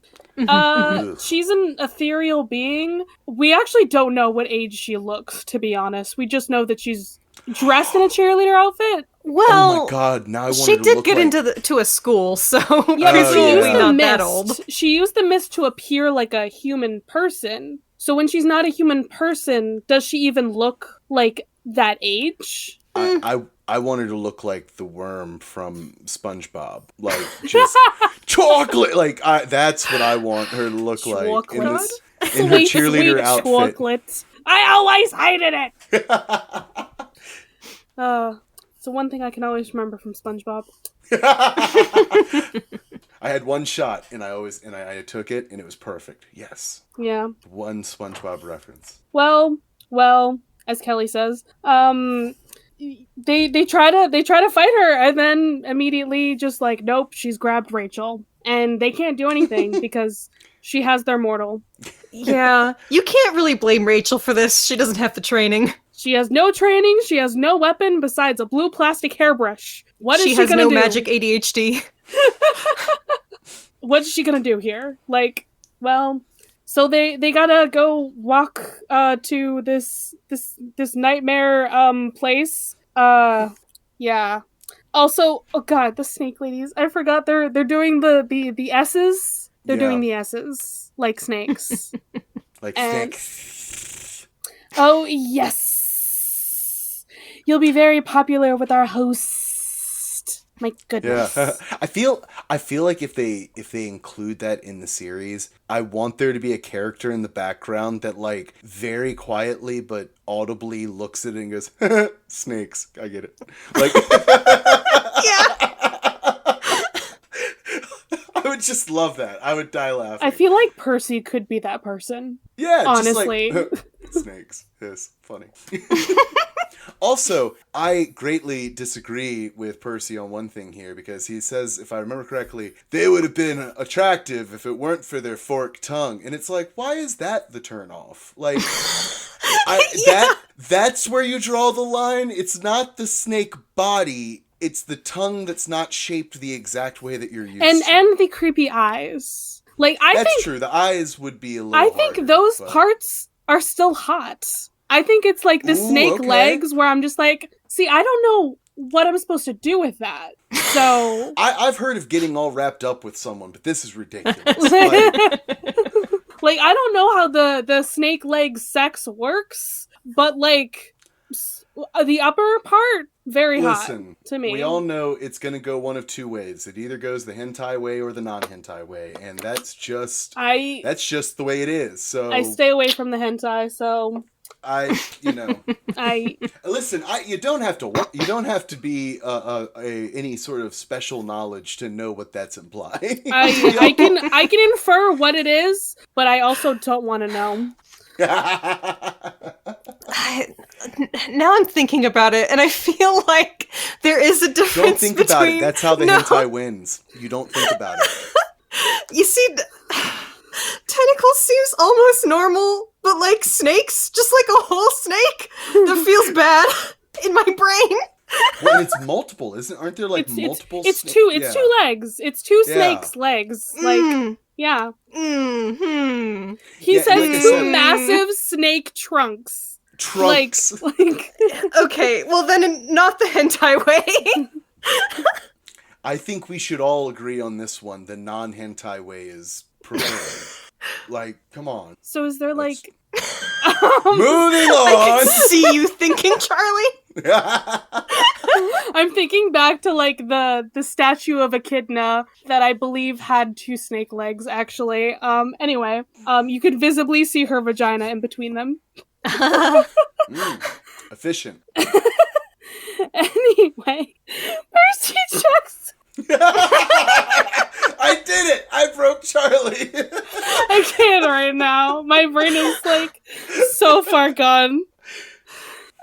She's an ethereal being. We actually don't know what age she looks, to be honest. We just know that she's dressed in a cheerleader outfit. Well, oh my god, now I want she to did look get like... into a school, so yeah, presumably not that old. She used the mist to appear like a human person. So when she's not a human person, does she even look like that age? I want her to look like the worm from SpongeBob, like just chocolate. Like that's what I want her to look like in her cheerleader outfit. Chocolate. I always hated it. It's the one thing I can always remember from SpongeBob. I had one shot, and I took it, and it was perfect. Yes. Yeah. One SpongeBob reference. Well, as Kelly says, they try to fight her, and then immediately just like, nope, she's grabbed Rachel, and they can't do anything because she has their mortal. Yeah, you can't really blame Rachel for this. She doesn't have the training. She has no training. She has no weapon besides a blue plastic hairbrush. What is she gonna do? She has no magic ADHD. What is she gonna do here? Like, well, so they gotta go walk to this nightmare place. Yeah. Also, oh god, the snake ladies. I forgot they're doing the S's. They're doing the S's like snakes. Like snakes. Oh yes. You'll be very popular with our host. My goodness. Yeah. I feel like if they include that in the series, I want there to be a character in the background that like very quietly but audibly looks at it and goes, snakes. I get it. Like yeah. I would just love that. I would die laughing. I feel like Percy could be that person. Yeah, honestly. Just like, snakes. Yes, funny. Also, I greatly disagree with Percy on one thing here, because he says, if I remember correctly, they would have been attractive if it weren't for their forked tongue. And it's like, why is that the turnoff? Like, that's where you draw the line. It's not the snake body. It's the tongue that's not shaped the exact way that you're used to. And the creepy eyes. Like, That's true. The eyes would be a little I think those parts are still hot. I think it's like the snake legs where I'm just like, see, I don't know what I'm supposed to do with that. So I've heard of getting all wrapped up with someone, but this is ridiculous. Like, I don't know how the snake leg sex works, but like the upper part, very hot to me. We all know it's going to go one of two ways. It either goes the hentai way or the non-hentai way, and that's just the way it is. So I stay away from the hentai. So listen. You don't have to be any sort of special knowledge to know what that's implying. I can infer what it is, but I also don't want to know. Now I'm thinking about it, and I feel like there is a difference. Don't think about it. That's how the hentai wins. You don't think about it. You see, tentacles seems almost normal, but like snakes, just like a whole snake, that feels bad in my brain. Well, it's multiple, aren't there like multiple? It's two legs. It's two snakes' legs. Like, yeah. Mm-hmm. He said like two massive snake trunks. Trunks. Like okay, well then not the hentai way. I think we should all agree on this one. The non-hentai way is preferred. Like, come on. So is there like Moving I on. can see you thinking, Charlie. I'm thinking back to like the statue of Echidna that I believe had 2 snake legs, actually. Anyway, you could visibly see her vagina in between them. Efficient. Anyway, Percy Jackson. I did it! I broke Charlie. I can't right now. My brain is like so far gone.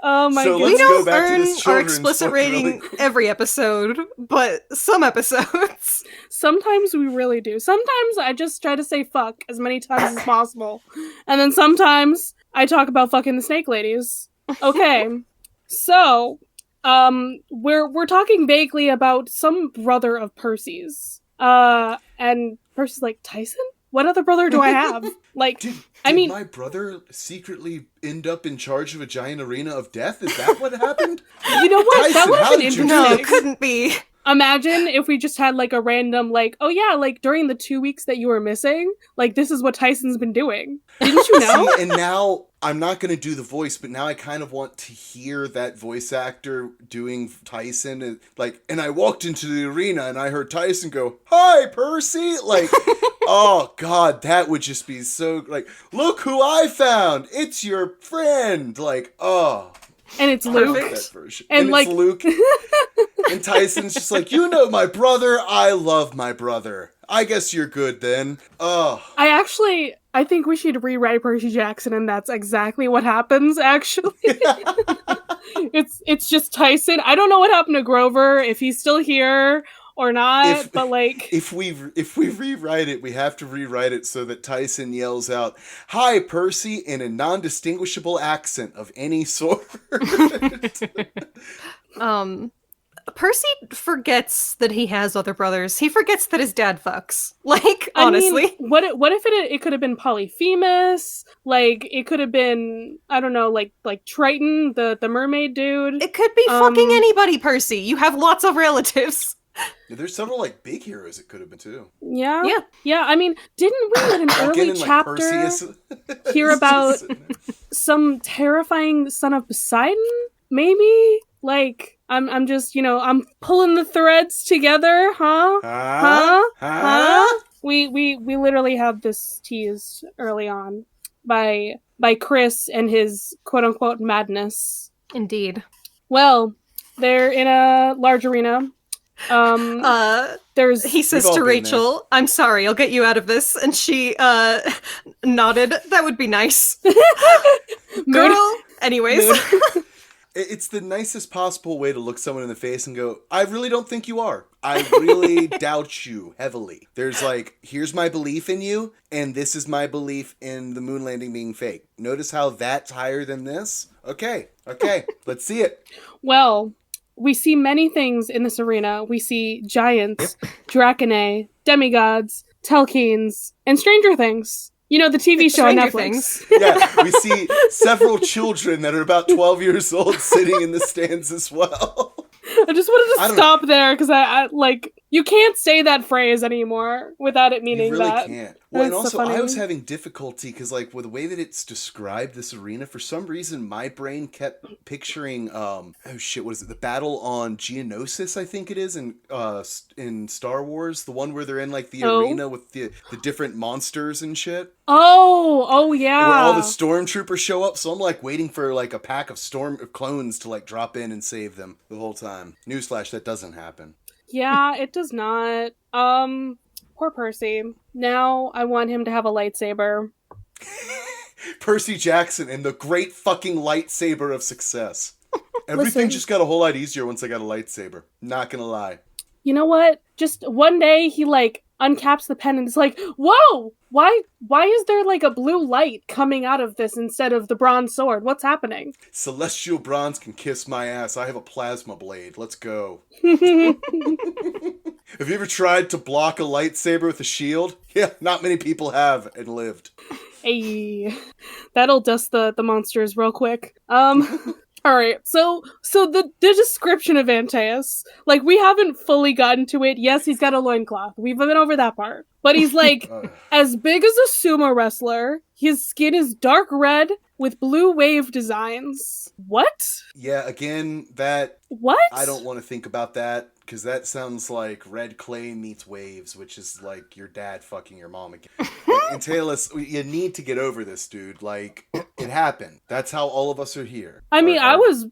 Oh my So goodness. We let's go don't back to earn this our children's explicit book really rating quick. every episode, but some episodes. Sometimes we really do. Sometimes I just try to say fuck as many times as possible. And then sometimes I talk about fucking the snake ladies. Okay. So, we're talking vaguely about some brother of Percy's. And Percy's like, Tyson? What other brother do I have? Like, Did I mean, my brother secretly end up in charge of a giant arena of death? Is that what happened? you know what? That Tyson, would have how been did you interesting. No, do it couldn't be. Imagine if we just had like a random like, oh yeah, like during the 2 weeks that you were missing, like this is what Tyson's been doing. Didn't you know? See, and now I'm not going to do the voice, but now I kind of want to hear that voice actor doing Tyson. And I walked into the arena and I heard Tyson go, "Hi, Percy!" Like, oh God, that would just be so like, look who I found! It's your friend! Like, oh. And it's Luke. That version. And, And like- it's Luke. And Tyson's just like, you know my brother, I love my brother. I guess you're good then. Oh. I think we should rewrite Percy Jackson, and that's exactly what happens, actually. It's just Tyson. I don't know what happened to Grover, if he's still here or not, but like... If we rewrite it, we have to rewrite it so that Tyson yells out, "Hi, Percy," in a non-distinguishable accent of any sort. Percy forgets that he has other brothers. He forgets that his dad fucks. Like, honestly. I mean, what if it could have been Polyphemus? Like, it could have been, I don't know, like Triton, the mermaid dude. It could be fucking anybody, Percy. You have lots of relatives. Yeah, there's several like big heroes it could have been too. Yeah? Yeah. Yeah, I mean, didn't we in an early Again, chapter Perseus. hear about some terrifying son of Poseidon? Maybe? Like, I'm just, I'm pulling the threads together, huh? Huh? We literally have this teased early on by Chris and his quote unquote madness. Indeed. Well, they're in a large arena. There's He says We've all to been Rachel, "I'm sorry, I'll get you out of this." And she nodded. That would be nice. Girl. Anyways. It's the nicest possible way to look someone in the face and go, "I really don't think you are. I really doubt you heavily." There's like, here's my belief in you, and this is my belief in the moon landing being fake. Notice how that's higher than this? Okay, let's see it. Well, we see many things in this arena. We see giants, Draconae, demigods, Telkines, and Stranger Things. You know, the TV show on Stranger Netflix. Things. Yeah, we see several children that are about 12 years old sitting in the stands as well. I just wanted I to don't stop there because I like, you can't say that phrase anymore without it meaning You really that. can't. Well, and That's so also, I funny. was having difficulty because, like, with the way that it's described, this arena, for some reason, my brain kept picturing, what is it? The battle on Geonosis, I think it is, in Star Wars. The one where they're in, like, the arena with the different monsters and shit. Oh, yeah. Where all the stormtroopers show up. So I'm, like, waiting for, like, a pack of clones to, like, drop in and save them the whole time. Newsflash, that doesn't happen. Yeah, it does not. Poor Percy. Now I want him to have a lightsaber. Percy Jackson and the great fucking lightsaber of success. Everything Listen. just got a whole lot easier once I got a lightsaber. Not gonna lie. You know what? Just one day he like uncaps the pen and it's like, whoa! Why is there like a blue light coming out of this instead of the bronze sword? What's happening? Celestial bronze can kiss my ass. I have a plasma blade. Let's go. Have you ever tried to block a lightsaber with a shield? Yeah, not many people have and lived. Hey, that'll dust the monsters real quick. Are All right, so the description of Antaeus, like, we haven't fully gotten to it. Yes, he's got a loincloth. We've been over that part. But he's, like, as big as a sumo wrestler. His skin is dark red with blue wave designs. What? Yeah, again, that... What? I don't want to think about that, because that sounds like red clay meets waves, which is like your dad fucking your mom again. And Taylor, you need to get over this, dude. Like, it happened. That's how all of us are here. I mean, I was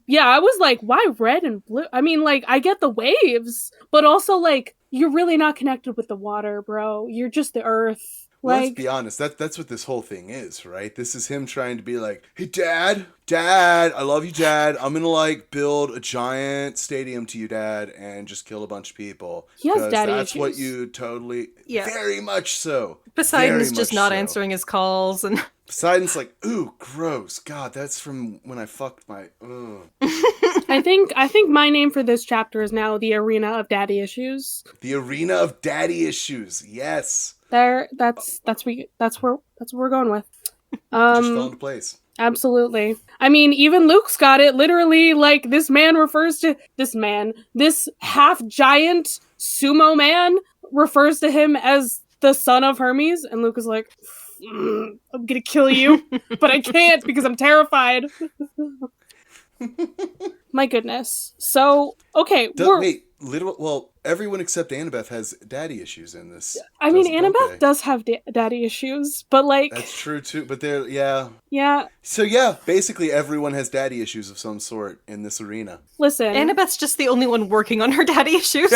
like, why red and blue? I mean, like, I get the waves, but also, like, you're really not connected with the water, bro. You're just the earth. Well, Like, let's be honest, that's what this whole thing is, right? This is him trying to be like, hey, Dad, I love you, Dad. I'm gonna, like, build a giant stadium to you, Dad, and just kill a bunch of people. He has daddy that's issues. what you totally... Yeah. Very much so. Poseidon's Very just much not so. answering his calls, and Poseidon's like, ooh, gross. God, that's from when I fucked my... Ugh. I think my name for this chapter is now the Arena of Daddy Issues. The Arena of Daddy Issues. Yes. That's where we're going with. Just fell into place. Absolutely. I mean, even Luke's got it. Literally, like, this half giant sumo man refers to him as the son of Hermes, and Luke is like, I'm gonna kill you, but I can't because I'm terrified. My goodness. So, okay, everyone except Annabeth has daddy issues in this. I mean, don't Annabeth they? does have daddy issues, but, like... That's true, too, but they're, yeah. Yeah, So, yeah, basically everyone has daddy issues of some sort in this arena. listen. Annabeth's just the only one working on her daddy issues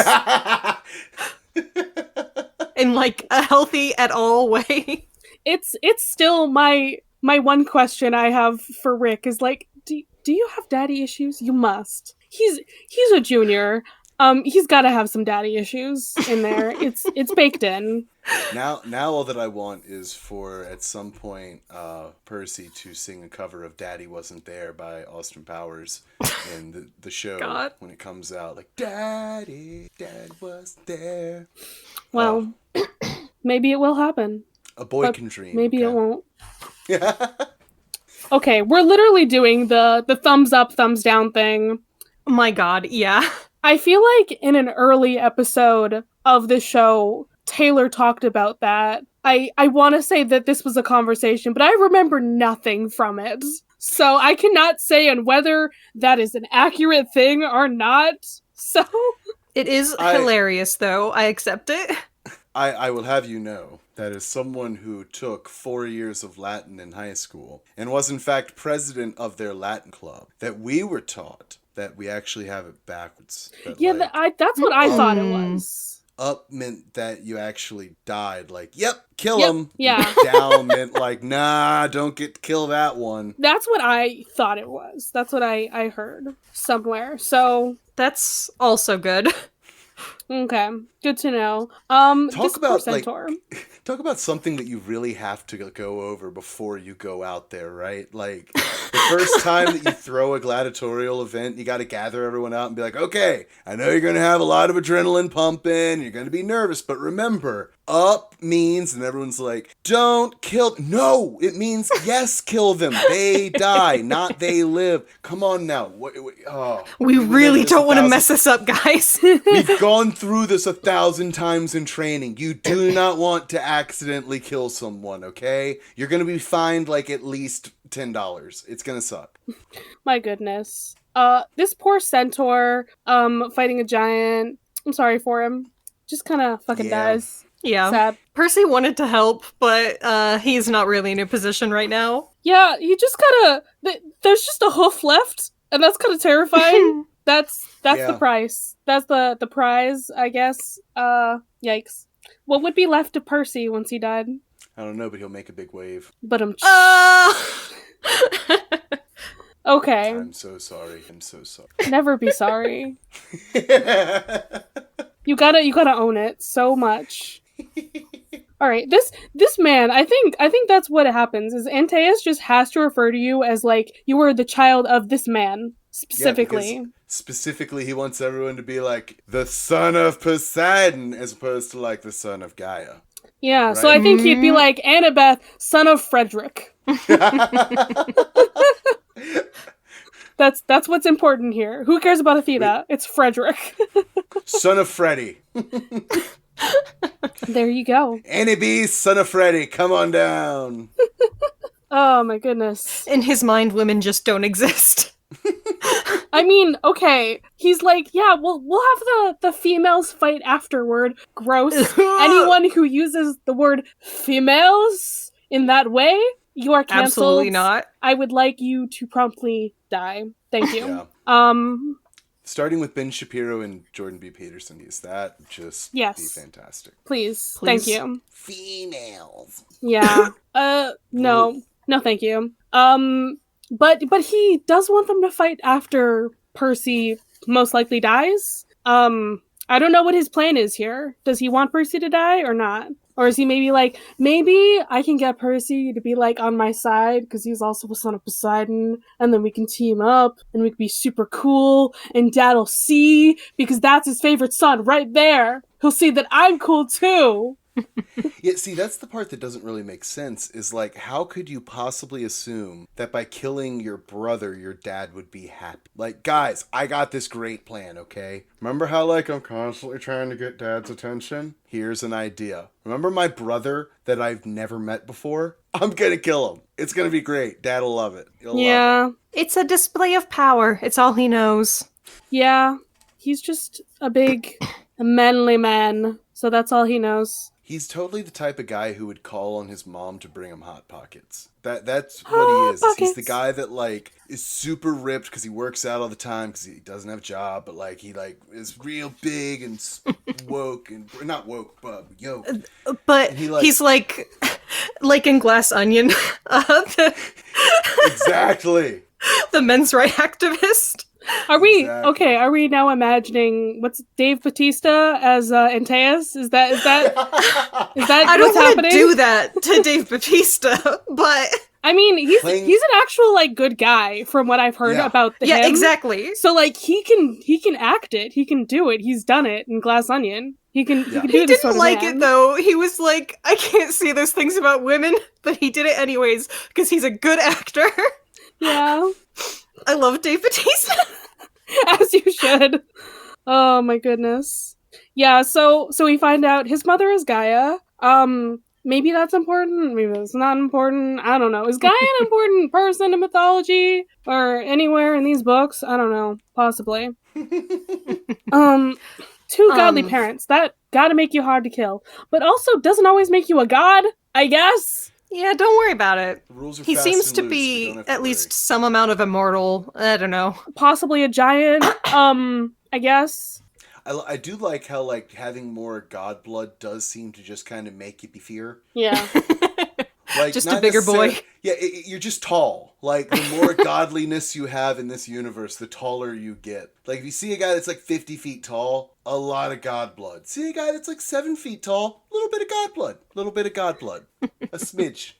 in, like, a healthy at all way. It's still my one question I have for Rick is, like, do you have daddy issues? You must. He's a junior. He's got to have some daddy issues in there. It's baked in. Now all that I want is for, at some point, Percy to sing a cover of Daddy Wasn't There by Austin Powers in the show. God. When it comes out. Like, Dad was there. Well, maybe it will happen. A boy But can dream. Maybe it okay? won't. Okay, we're literally doing the thumbs up, thumbs down thing. My God, yeah. I feel like in an early episode of the show, Taylor talked about that. I want to say that this was a conversation, but I remember nothing from it. So I cannot say on whether that is an accurate thing or not. So It is hilarious, though. I accept it. I will have you know that as someone who took 4 years of Latin in high school and was in fact president of their Latin club, that we were taught that we actually have it backwards. That, yeah, like, that's what I thought it was. up meant that you actually died. Like, yep, kill him. Yeah. Down meant like, nah, don't kill that one. That's what I thought it was. That's what I heard somewhere. So That's also good. okay, good to know. Talk about Centaur. talk about something that you really have to go over before you go out there, right? Like, the first time that you throw a gladiatorial event, you got to gather everyone out and be like, okay, I know you're going to have a lot of adrenaline pumping, you're going to be nervous, but remember, up means, and everyone's like, don't kill. No, it means yes, kill them. They die, not they live. Come on now. We really don't want to mess this up, guys. We've gone through this 1,000 times in training. You do not want to accidentally kill someone, okay? You're going to be fined like at least $10. It's going to suck. My goodness. This poor centaur, fighting a giant. I'm sorry for him. Just kind of fucking dies. Yeah. Sad. Percy wanted to help, but he's not really in a position right now. Yeah, he just kind of. There's just a hoof left, and that's kind of terrifying. That's the price. That's the prize, I guess. Yikes. What would be left of Percy once he died? I don't know, but he'll make a big wave. But okay. I'm so sorry. Never be sorry. You gotta own it so much. All right, this man, I think that's what happens. Is Antaeus just has to refer to you as like you were the child of this man specifically. Yeah, specifically, he wants everyone to be like the son of Poseidon as opposed to like the son of Gaia. Yeah, right? So I think he'd be like Annabeth, son of Frederick. That's what's important here. Who cares about Athena? It's Frederick. Son of Freddy. There you go. Annie B, son of Freddy, come on down. Oh my goodness. In his mind, women just don't exist. I mean, okay. He's like, yeah, we'll have the females fight afterward. Gross. Anyone who uses the word females in that way, you are canceled. Absolutely not. I would like you to promptly die. Thank you. Yeah. Starting with Ben Shapiro and Jordan B. Peterson, is that just be fantastic? Please. Thank you. Females. Yeah. No, thank you. But he does want them to fight after Percy most likely dies. I don't know what his plan is here. Does he want Percy to die or not? Or is he maybe like, maybe I can get Percy to be like on my side because he's also a son of Poseidon, and then we can team up and we can be super cool, and Dad'll see because that's his favorite son right there. He'll see that I'm cool too. Yeah, see, that's the part that doesn't really make sense, is like, how could you possibly assume that by killing your brother, your dad would be happy? Like, guys, I got this great plan, okay? Remember how, like, I'm constantly trying to get dad's attention? Here's an idea. Remember my brother that I've never met before? I'm gonna kill him. It's gonna be great. Dad'll love it. He'll love it. It's a display of power. It's all he knows. Yeah, he's just a manly man, so that's all he knows. He's totally the type of guy who would call on his mom to bring him Hot Pockets. That's what he is. He's the guy that, like, is super ripped because he works out all the time because he doesn't have a job, but, like, he, like, is real big and woke and... Not woke, but yoked. But he's, like in Glass Onion. Exactly. The men's right activist. Are we okay? Are we now imagining what's Dave Bautista as Antaeus? Is that I don't want to do that to Dave Bautista, but I mean he's an actual like good guy from what I've heard about him. Yeah, exactly. So like he can act it, he can do it. He's done it in Glass Onion. He can do this sort of man. He didn't like it though. He was like, I can't say those things about women, but he did it anyways because he's a good actor. Yeah. I love Dave Bautista. As you should. Oh my goodness. Yeah, so we find out his mother is Gaia. Maybe that's important, maybe that's not important. I don't know. Is Gaia an important person in mythology or anywhere in these books? I don't know. Possibly. Two godly parents. That gotta make you hard to kill. But also doesn't always make you a god, I guess. Yeah, don't worry about it. He seems to be at least some amount of immortal. I don't know. Possibly a giant, I guess. I do like how, like, having more god blood does seem to just kind of make you fear. Yeah. Like, just a bigger boy. Yeah, you're just tall. Like, the more godliness you have in this universe, the taller you get. Like, if you see a guy that's like 50 feet tall, a lot of god blood. See a guy that's like 7 feet tall, a little bit of god blood. A little bit of god blood. A smidge.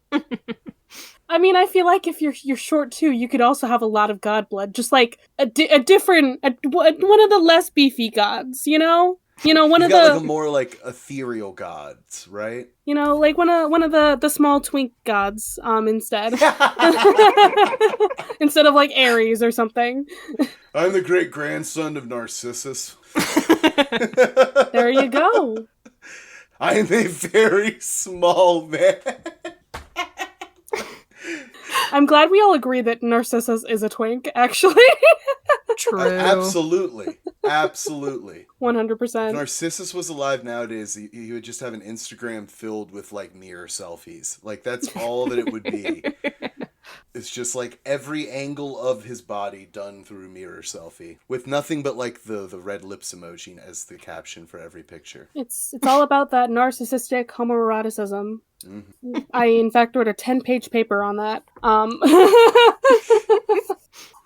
I mean, I feel like if you're short too, you could also have a lot of god blood. Just like a different, one of the less beefy gods, you know? You know, one of the like a more like ethereal gods, right? You know, like one of the small twink gods, instead. Instead of like Ares or something. I'm the great grandson of Narcissus. There you go. I am a very small man. I'm glad we all agree that Narcissus is a twink, actually. True. Absolutely. 100%. If Narcissus was alive nowadays, he would just have an Instagram filled with, like, mirror selfies. Like, that's all that it would be. It's just, like, every angle of his body done through mirror selfie. With nothing but, like, the red lips emoji as the caption for every picture. It's all about that narcissistic homoeroticism. Mm-hmm. I, in fact, wrote a 10-page paper on that.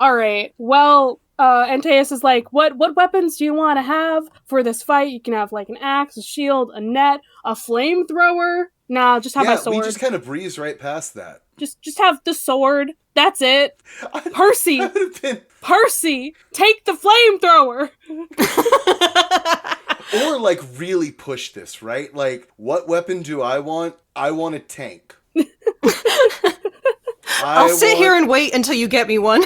All right. Well, Antaeus is like, what weapons do you want to have for this fight? You can have, like, an axe, a shield, a net, a flamethrower. Nah, just have a sword. We just kind of breezed right past that. Just have the sword. That's it. Percy, take the flamethrower. Or, like, really push this, right? Like, what weapon do I want? I want a tank. I'll sit here and wait until you get me one.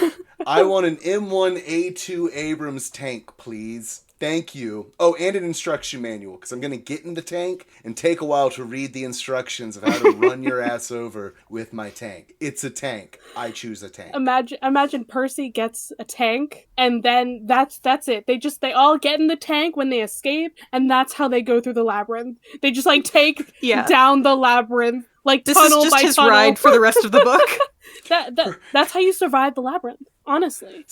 I want an M1A2 Abrams tank, please. Thank you. Oh, and an instruction manual, because I'm going to get in the tank and take a while to read the instructions of how to run your ass over with my tank. It's a tank. I choose a tank. Imagine Percy gets a tank, and then that's it. They all get in the tank when they escape, and that's how they go through the labyrinth. They just, like, take down the labyrinth, like, this tunnel is just by his tunnel. ride for the rest of the book. That's how you survive the labyrinth, honestly.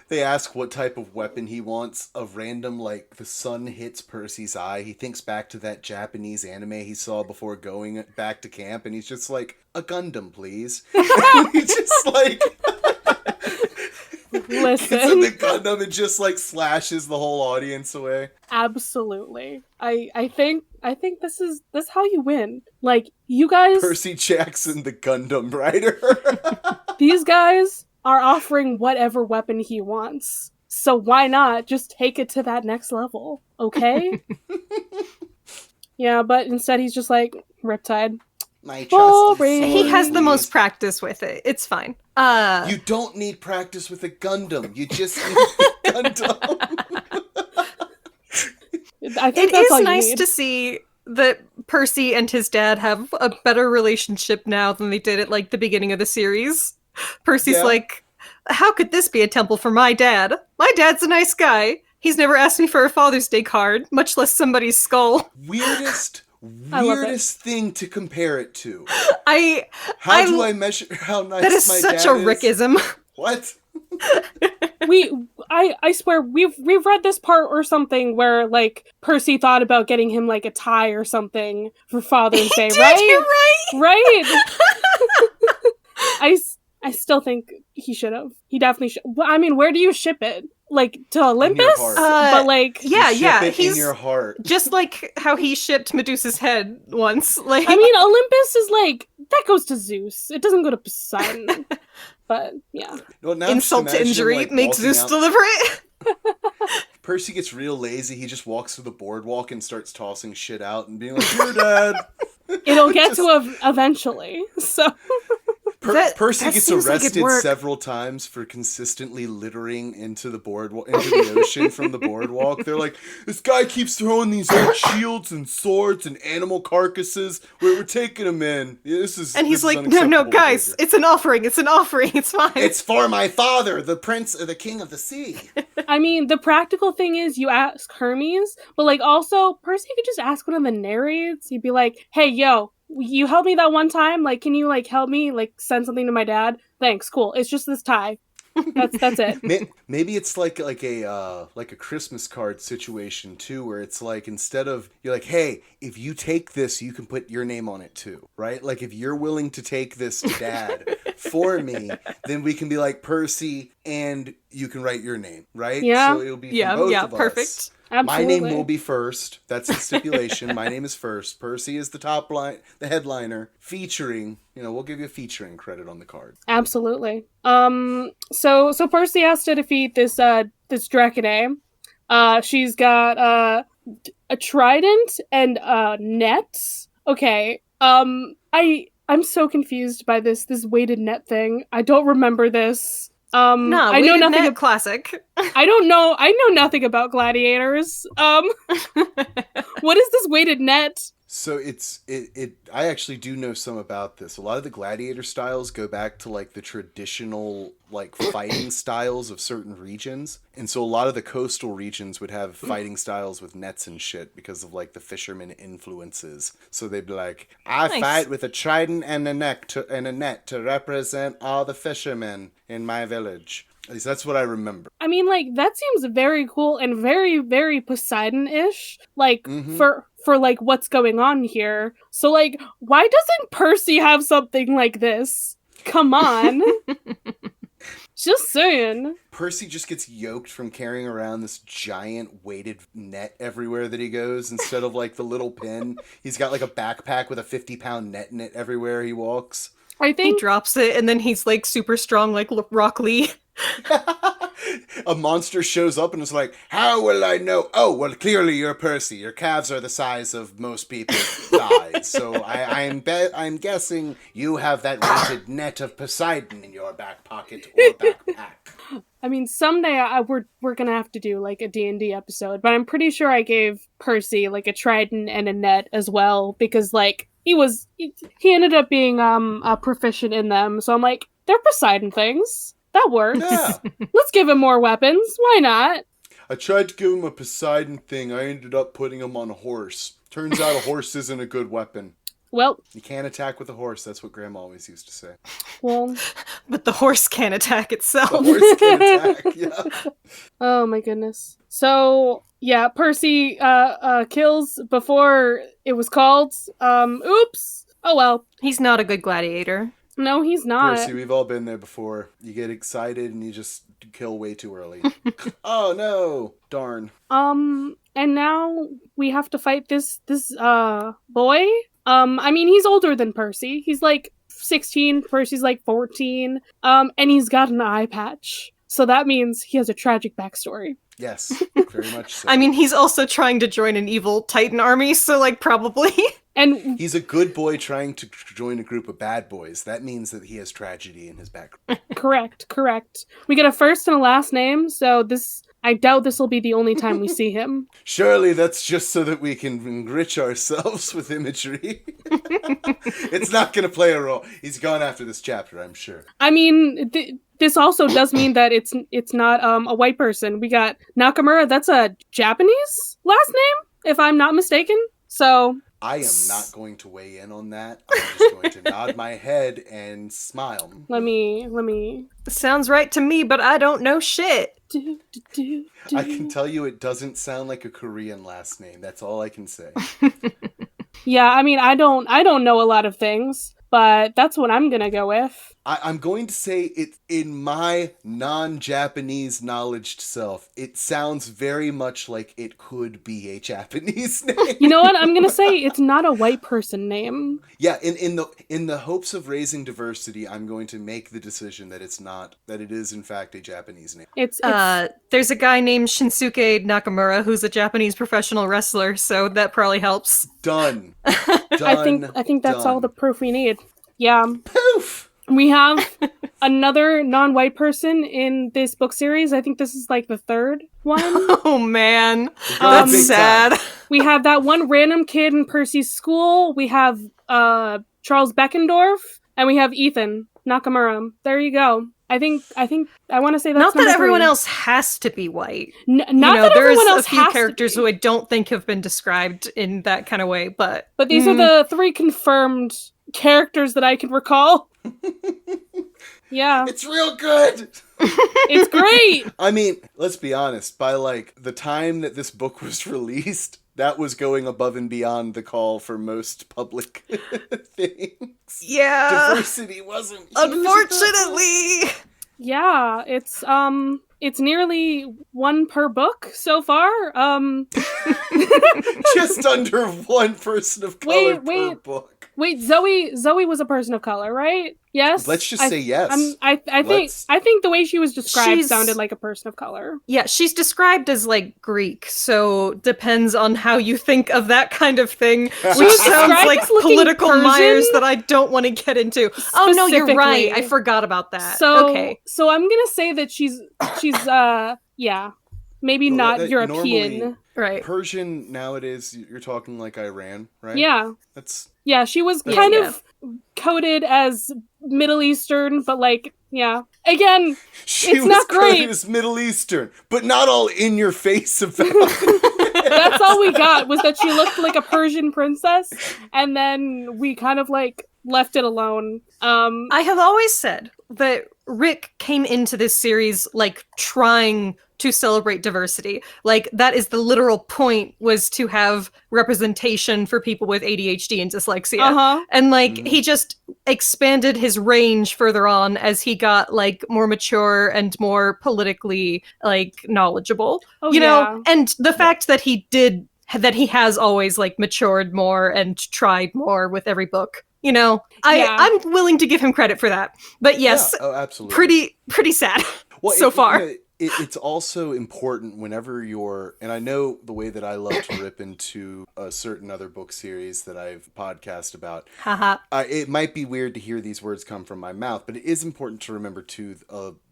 They ask what type of weapon he wants. A random, like, the sun hits Percy's eye. He thinks back to that Japanese anime he saw before going back to camp, and he's just like, a Gundam, please. And he's just like... Listen. Gets in the Gundam and just, like, slashes the whole audience away. Absolutely. I think this is how you win. Like, you guys... Percy Jackson, the Gundam rider. These guys are offering whatever weapon he wants. So why not just take it to that next level? Okay? Yeah, but instead he's just like, Riptide. My trusty sword. He has the most practice with it. It's fine. You don't need practice with a Gundam. You just need a Gundam. I think it that's all is you nice need. to see that Percy and his dad have a better relationship now than they did at, like, the beginning of the series. Percy's like, how could this be a temple for my dad? My dad's a nice guy. He's never asked me for a Father's Day card, much less somebody's skull. Weirdest thing to compare it to. How do I measure how nice my dad is? That is such a Rickism. What? I swear we've read this part or something where, like, Percy thought about getting him, like, a tie or something for Father's Day, right? You're right. I still think he should have. He definitely should. I mean, where do you ship it? Like, to Olympus? But, like... He's in your heart. Just like how he shipped Medusa's head once. Like, I mean, Olympus is, like, that goes to Zeus. It doesn't go to Poseidon. But, yeah. Well, insult to injury, like, make Zeus deliver it. Percy gets real lazy. He just walks through the boardwalk and starts tossing shit out and being like, "Here, Dad." It'll get to eventually, so... Percy gets arrested several times for consistently littering into the ocean from the boardwalk. They're like, this guy keeps throwing these old shields and swords and animal carcasses. We're taking him in. And he's like, no, guys, behavior. It's an offering. It's fine. It's for my father, the prince, the king of the sea. I mean, the practical thing is you ask Hermes, but, like, also Percy could just ask one of the narrates. He'd be like, hey, yo, you helped me that one time, like, can you, like, help me, like, send something to my dad? Thanks, cool. It's just this tie. That's it. Maybe it's like a Christmas card situation too, where it's like, instead of, you're like, hey, if you take this, you can put your name on it too, right? Like, if you're willing to take this to Dad for me, then we can be like, Percy, and you can write your name, right? Yeah. So it'll be from both of perfect. us. Absolutely. My name will be first. That's the stipulation. My name is first. Percy is the headliner, featuring. We'll give you a featuring credit on the card. Absolutely. So Percy has to defeat this Draconidae. She's got a trident and nets. Okay. I'm so confused by this weighted net thing. I don't remember this. I know nothing. Classic. I know nothing about gladiators. What is this weighted net? So I actually do know some about this. A lot of the gladiator styles go back to, like, the traditional, like, fighting styles of certain regions. And so a lot of the coastal regions would have fighting styles with nets and shit because of, like, the fisherman influences. So they'd be like, I fight with a trident and a net to represent all the fishermen in my village. At least that's what I remember. I mean, like, that seems very cool and very, very Poseidon-ish. Like, for like, what's going on here. So, like, why doesn't Percy have something like this? Come on. Just saying. Percy just gets yoked from carrying around this giant weighted net everywhere that he goes. Instead of, like, the little pin, he's got, like, a backpack with a 50-pound net in it everywhere he walks. I think he drops it, and then he's, like, super strong, like Rock Lee. A monster shows up and is like, how will I know? Oh, well, clearly you're Percy. Your calves are the size of most people's thighs. So I'm guessing you have that weighted net of Poseidon in your back pocket or backpack. I mean, someday we're gonna have to do like a D&D episode, but I'm pretty sure I gave Percy like a trident and a net as well, because like he ended up being proficient in them. So I'm like, they're Poseidon things. That works. Yeah. Let's give him more weapons. Why not? I tried to give him a Poseidon thing. I ended up putting him on a horse. Turns out a horse isn't a good weapon. Well, you can't attack with a horse. That's what Grandma always used to say. Well, but the horse can't attack itself. The horse can attack, yeah. Oh my goodness. So, yeah, Percy kills before it was called. Oops. Oh well. He's not a good gladiator. No, he's not. Percy, we've all been there before. You get excited and you just kill way too early. Oh no. Darn. And now we have to fight this boy. I mean, he's older than Percy. He's like 16, Percy's like 14. And he's got an eye patch. So that means he has a tragic backstory. Yes, very much so. I mean, he's also trying to join an evil Titan army, so like probably. And he's a good boy trying to join a group of bad boys. That means that he has tragedy in his background. Correct. We get a first and a last name, so I doubt this will be the only time we see him. Surely that's just so that we can enrich ourselves with imagery. It's not going to play a role. He's gone after this chapter, I'm sure. I mean, this also does mean that it's not a white person. We got Nakamura. That's a Japanese last name, if I'm not mistaken. So I am not going to weigh in on that. I'm just going to nod my head and smile. Let me. Sounds right to me, but I don't know shit. I can tell you it doesn't sound like a Korean last name. That's all I can say. Yeah, I mean, I don't know a lot of things, but that's what I'm gonna go with. I'm going to say it in my non-Japanese knowledged self. It sounds very much like it could be a Japanese name. You know what? I'm gonna say it's not a white person name. Yeah, in the hopes of raising diversity, I'm going to make the decision that it is in fact a Japanese name. It's there's a guy named Shinsuke Nakamura who's a Japanese professional wrestler, so that probably helps. Done. I think that's all the proof we need. Yeah. Poof! We have another non-white person in this book series. I think this is like the third one. Oh man, that's sad. We have that one random kid in Percy's school. We have Charles Beckendorf, and we have Ethan Nakamura. There you go. I think I want to say that's not that everyone 3. else has to be white. Not that everyone else there's a few has characters to be. who I don't think have been described in that kind of way, but these are the 3 confirmed characters that I can recall. Yeah. It's real good! It's great! I mean, let's be honest, by like the time that this book was released, that was going above and beyond the call for most public things. yeah, Diversity wasn't huge. unfortunately. Yeah, it's nearly 1 per book so far. Just under 1 person of color per book. Wait, Zoe was a person of color, right? Yes. Let's just say yes. I think the way she was described sounded like a person of color. Yeah, she's described as like Greek, so depends on how you think of that kind of thing, which sounds like political Persian? mires that I don't want to get into. Oh no, you're right. I forgot about that. So I'm gonna say that she's yeah, maybe Well, not that European. normally, right. Persian nowadays, you're talking like Iran, right? Yeah. Yeah, she was kind of coded as Middle Eastern, but like, yeah. Again, it's not great. She was Middle Eastern, but not all in your face about it. That's all we got, was that she looked like a Persian princess, and then we kind of like left it alone. I have always said that Rick came into this series like trying to celebrate diversity. Like that is the literal point, was to have representation for people with ADHD and dyslexia. And like he just expanded his range further on as he got like more mature and more politically like knowledgeable. You know, and the fact that he has always like matured more and tried more with every book. You know, I'm willing to give him credit for that. But yes, absolutely. Pretty sad Well, so far. it's also important whenever you're, and I know the way that I love to rip into a certain other book series that I've podcast about. Haha. It might be weird to hear these words come from my mouth, but it is important to remember too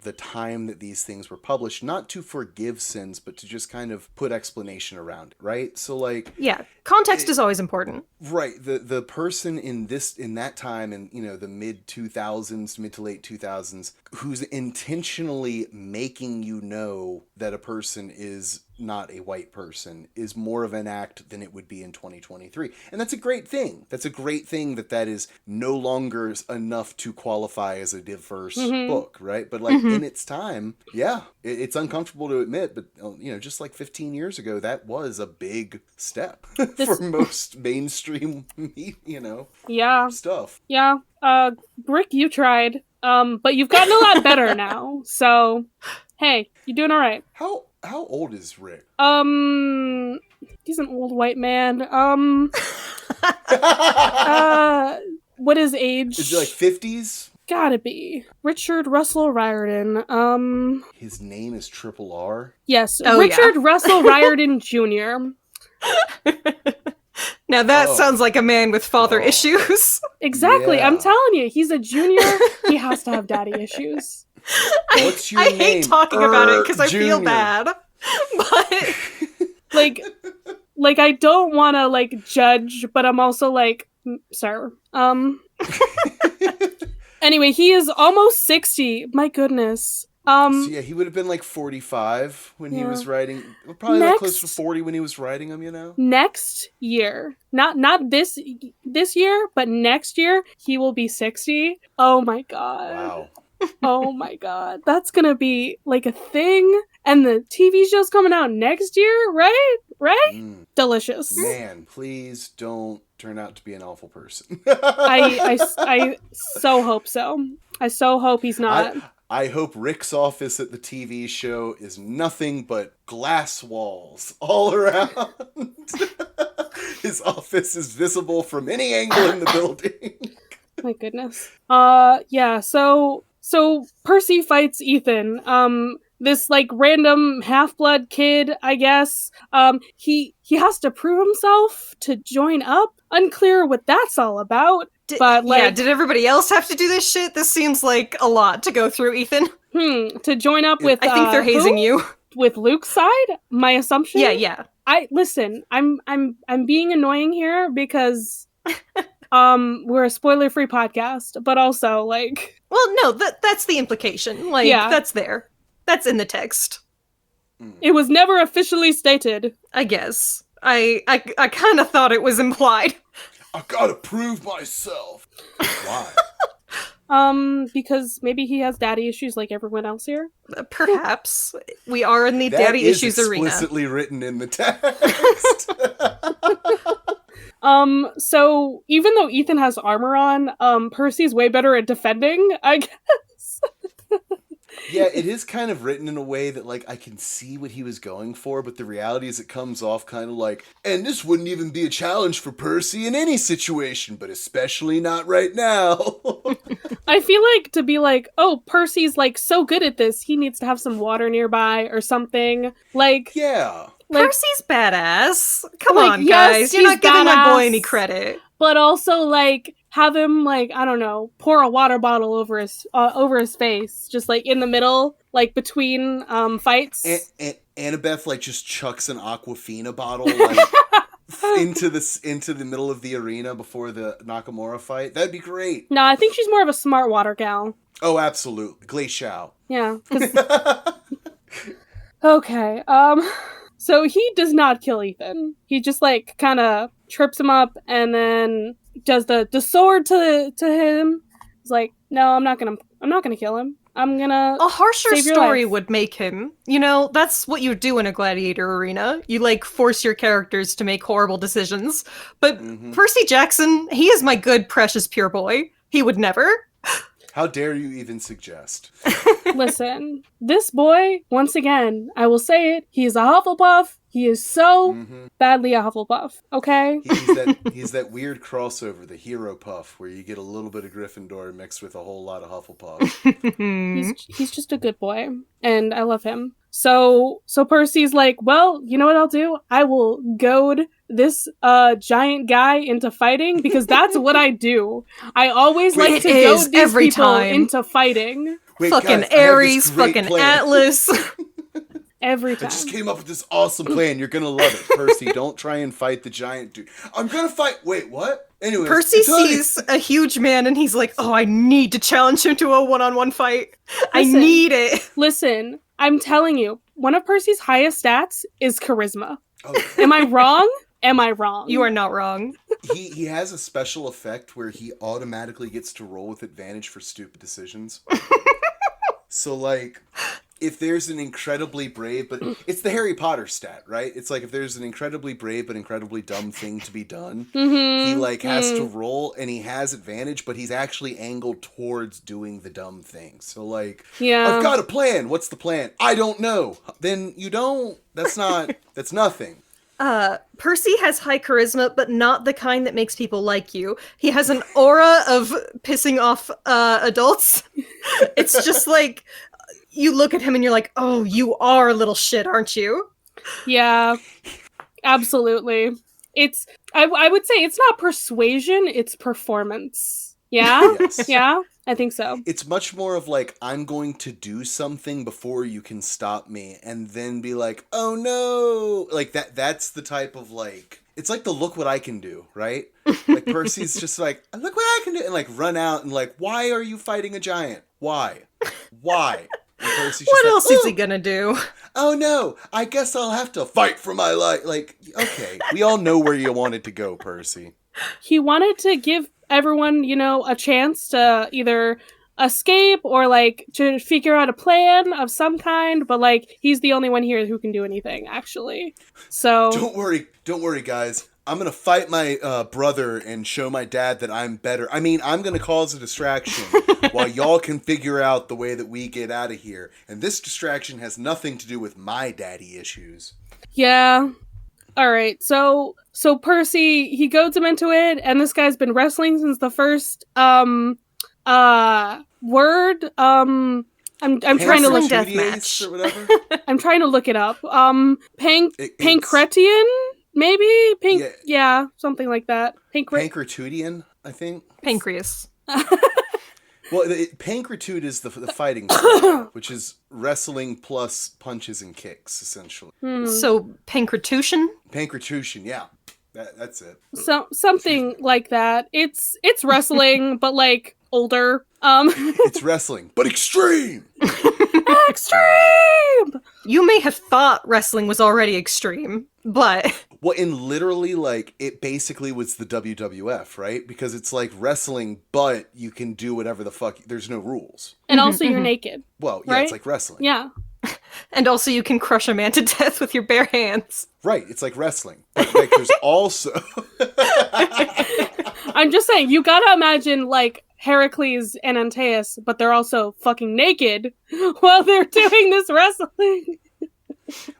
the time that these things were published, not to forgive sins, but to just kind of put explanation around it, right? So like, Yeah, context is always important. right, the person in that time in, you know, the mid to late 2000s, who's intentionally making you know that a person is not a white person, is more of an act than it would be in 2023. And that's a great thing. That's a great thing that is no longer enough to qualify as a diverse book, right? But like in its time, yeah, it's uncomfortable to admit, but you know, just like 15 years ago, that was a big step for most mainstream, you know, stuff. Yeah. Brick, you tried. But you've gotten a lot better now. So, hey, you're doing all right. How old is Rick? He's an old white man. What is age? Is it like 50s? Gotta be. Richard Russell Riordan. His name is Triple R? Yes, Richard Russell Riordan Jr. Now that sounds like a man with father issues. Exactly. Yeah. I'm telling you, he's a junior. He has to have daddy issues. What's your I name? hate talking about it because I feel Junior. bad. But like I don't want to like judge, but I'm also like, sir. Anyway, he is almost 60. My goodness. So yeah, he would have been like 45 when he was writing. Probably like close to 40 when he was writing them, you know? Next year, not this year, but next year, he will be 60. Oh my god. Wow. Oh my god. That's gonna be like a thing. And the TV show's coming out next year, right? Right? Delicious. Man, please don't turn out to be an awful person. I so hope so. I so hope he's not. I hope Rick's office at the TV show is nothing but glass walls all around. His office is visible from any angle in the building. My goodness. Yeah, so Percy fights Ethan. This like random half-blood kid, I guess. He has to prove himself to join up. Unclear what that's all about. But like, did everybody else have to do this shit? This seems like a lot to go through, Ethan. To join up with I think they're hazing you. With Luke's side? My assumption? Yeah. I'm being annoying here because we're a spoiler-free podcast, but also like, well, no, that's the implication. Like, that's there. That's in the text. It was never officially stated. I guess. I kind of thought it was implied. I gotta prove myself. Why? Because maybe he has daddy issues like everyone else here. Perhaps. We are in the That daddy is issues arena. explicitly written in the text. So even though Ethan has armor on, Percy's way better at defending, I guess. Yeah, it is kind of written in a way that, like, I can see what he was going for, but the reality is it comes off kind of like, and this wouldn't even be a challenge for Percy in any situation, but especially not right now. I feel like to be like, oh, Percy's, like, so good at this, he needs to have some water nearby or something. Like, yeah. Like, Percy's badass. Come like, on, yes, guys. You're he's not giving my badass. boy any credit. But also, like, have him, like, I don't know, pour a water bottle over his face, just, like, in the middle, like, between fights. And Annabeth, like, just chucks an Aquafina bottle, like, into the middle of the arena before the Nakamura fight. That'd be great. No, I think she's more of a smart water gal. Oh, absolutely. Glacial. Yeah. Okay, so he does not kill Ethan. He just, like, kind of trips him up and then does the sword to him. He's like, no, I'm not gonna kill him. I'm gonna A harsher save your story life. would make him. You know, that's what you do in a gladiator arena. You, like, force your characters to make horrible decisions. But Percy Jackson, he is my good, precious, pure boy. He would never. How dare you even suggest? Listen, this boy, once again, I will say it, he is a Hufflepuff. He is so badly a Hufflepuff, okay? He's that weird crossover, the hero puff, where you get a little bit of Gryffindor mixed with a whole lot of Hufflepuff. He's just a good boy, and I love him. So Percy's like, well, you know what I'll do? I will goad this giant guy into fighting, because that's what I do. I always like to goad these people into fighting. Wait, fucking guys, Ares, fucking plan. Atlas. Every time. I just came up with this awesome plan. You're gonna love it. Percy, don't try and fight the giant dude. I'm gonna fight. Wait, what? Anyways, Percy sees a huge man and he's like, oh, I need to challenge him to a one-on-one fight. I need it. Listen, I'm telling you, one of Percy's highest stats is charisma. Okay. Am I wrong? Am I wrong? You are not wrong. He has a special effect where he automatically gets to roll with advantage for stupid decisions. So, like, if there's an incredibly brave, but it's the Harry Potter stat, right? It's like if there's an incredibly brave but incredibly dumb thing to be done, he, like, has to roll, and he has advantage, but he's actually angled towards doing the dumb thing. So, like, I've got a plan. What's the plan? I don't know. Then you don't. That's nothing. Percy has high charisma, but not the kind that makes people like you. He has an aura of pissing off adults. It's just like, you look at him and you're like, oh, you are a little shit, aren't you? Yeah, absolutely. I would say it's not persuasion, it's performance. Yeah? Yes. Yeah? I think so. It's much more of like, I'm going to do something before you can stop me, and then be like, oh no! Like, that's the type of, like, it's like the look what I can do, right? Like, Percy's just like, look what I can do, and like, run out and like, why are you fighting a giant? Why? And Percy's just what like, else is he gonna do? Oh no, I guess I'll have to fight for my life. Like, okay, we all know where you wanted to go, Percy. He wanted to give everyone, a chance to either escape or, like, to figure out a plan of some kind, but, like, he's the only one here who can do anything, actually. So... Don't worry, guys. I'm gonna fight my brother and show my dad that I'm better. I mean, I'm gonna cause a distraction while y'all can figure out the way that we get out of here. And this distraction has nothing to do with my daddy issues. Yeah. Alright, so Percy, he goads him into it, and this guy's been wrestling since the first, word, I'm trying to look deathmatch or whatever. I'm trying to look it up. Pancratian, maybe? Yeah, something like that. Pancratidian, I think. Pancreas. Well, Pancratude is the fighting style, which is wrestling plus punches and kicks, essentially. So, Pancratution? Pancratution, yeah. That's it. So something like that. It's wrestling, but, like, older. It's wrestling, but extreme! Extreme! You may have thought wrestling was already extreme, but... Well, and literally, like, it basically was the WWF, right? Because it's like wrestling, but you can do whatever the fuck. There's no rules. And also you're naked. Well, yeah, right? It's like wrestling. Yeah. And also you can crush a man to death with your bare hands. Right, it's like wrestling. But, like, there's also... I'm just saying, you gotta imagine, like, Heracles and Antaeus, but they're also fucking naked while they're doing this wrestling.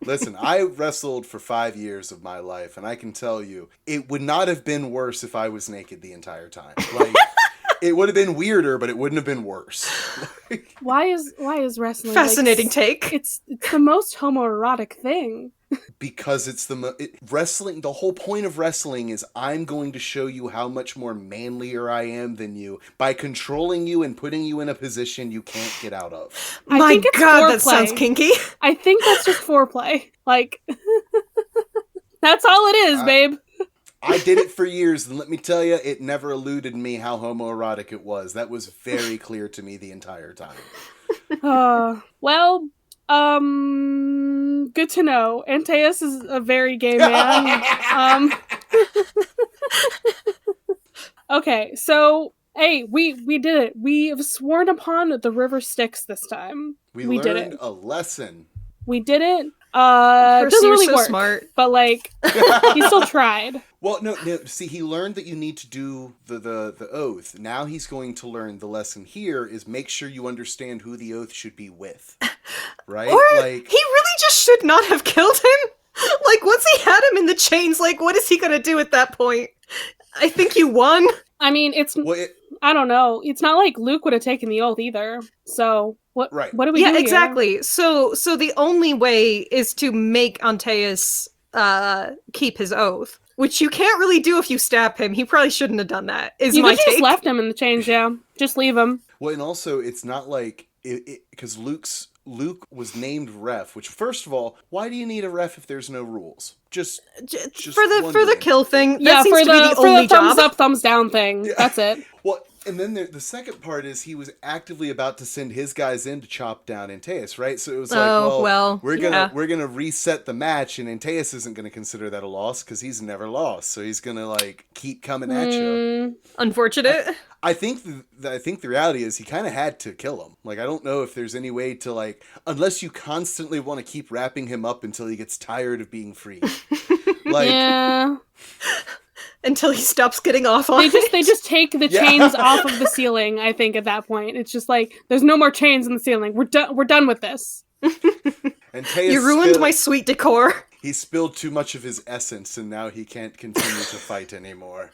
Listen, I wrestled for 5 years of my life, and I can tell you, it would not have been worse if I was naked the entire time. Like, it would have been weirder, but it wouldn't have been worse. Why is wrestling fascinating take? It's the most homoerotic thing. Because it's wrestling. The whole point of wrestling is I'm going to show you how much more manlier I am than you by controlling you and putting you in a position you can't get out of. I think it's foreplay. That sounds kinky. I think that's just foreplay. Like, that's all it is, babe. I did it for years, and let me tell you, it never eluded me how homoerotic it was. That was very clear to me the entire time. Well, good to know. Antaeus is a very gay man. Okay, so, hey, we did it. We have sworn upon the river Styx this time. We did learned it. a lesson. We did it. Percy, doesn't you're really so work. smart. But like, he still tried. Well, no. See, he learned that you need to do the oath. Now he's going to learn the lesson here is make sure you understand who the oath should be with. Right? Or Like, he really just should not have killed him. Like, once he had him in the chains, like, what is he gonna do at that point? I think you won. I mean, I don't know. It's not like Luke would have taken the oath either. So what? Right. What do we do? Yeah, here? exactly. So the only way is to make Antaeus keep his oath, which you can't really do if you stab him. He probably shouldn't have done that. Is You my could have take. just left him in the chains. Yeah, just leave him. well, and also it's not like because Luke was named ref. Which, first of all, why do you need a ref if there's no rules? Just for the wondering. kill thing. That Yeah, seems for to be the only thumbs job. up, thumbs down thing. Yeah. That's it. Well, and then the second part is he was actively about to send his guys in to chop down Antaeus, right? So it was like, we're gonna reset the match, and Antaeus isn't gonna consider that a loss because he's never lost, so he's gonna like keep coming at you. Unfortunate. I think the reality is he kind of had to kill him. Like, I don't know if there's any way to like, unless you constantly want to keep wrapping him up until he gets tired of being free. Like, Yeah. Until he stops getting off on They just take the chains off of the ceiling. I think at that point it's just like there's no more chains in the ceiling. We're done with this. Antaeus You ruined my sweet decor. He spilled too much of his essence, and now he can't continue to fight anymore.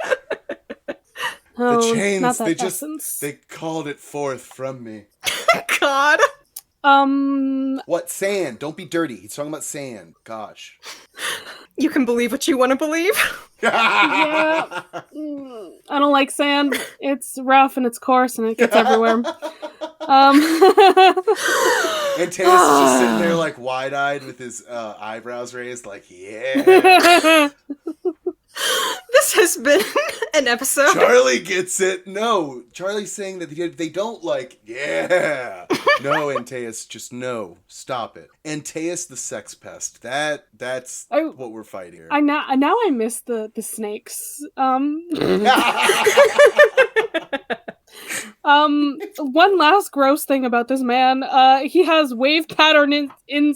Oh, The chains, not that essence. they called it forth from me. God. What? Sand. Don't be dirty. He's talking about sand. Gosh. You can believe what you want to believe. Yeah. I don't like sand. It's rough and it's coarse and it gets everywhere. Antaeus is just sitting there like wide-eyed with his eyebrows raised like, yeah. This has been an episode. Charlie gets it. No. Charlie's saying that they don't like, yeah. No, Antaeus, just no. Stop it. Antaeus the sex pest. That's what we're fighting here. Now I miss the snakes. One last gross thing about this man. He has wave patterns in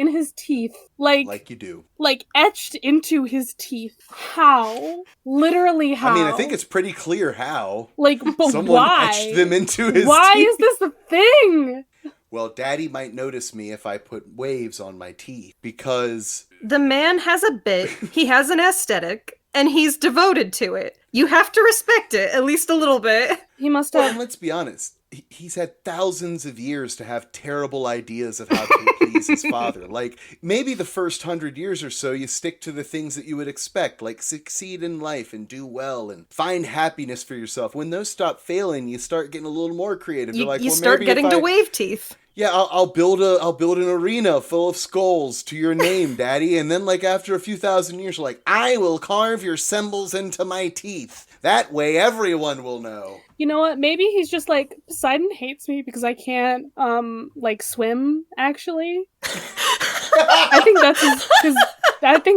his teeth, like you do. like etched into his teeth. How? Literally how? I mean, I think it's pretty clear how. Like, but Someone why? etched them into his Why teeth. is this the thing? Well, Daddy might notice me if I put waves on my teeth, because The man has a bit, he has an aesthetic, and he's devoted to it. You have to respect it, at least a little bit. He must well, have. and let's be honest, he's had thousands of years to have terrible ideas of how to please his father. Like, maybe the first 100 years or so, you stick to the things that you would expect, like succeed in life and do well and find happiness for yourself. When those stop failing, you start getting a little more creative. You, You're like, you well, start maybe getting if to I- wave teeth. Yeah, I'll build an arena full of skulls to your name, Daddy. And then, like, after a few thousand years, you're like, I will carve your symbols into my teeth. That way, everyone will know. You know what? Maybe he's just like, Poseidon hates me because I can't like swim. Actually, I think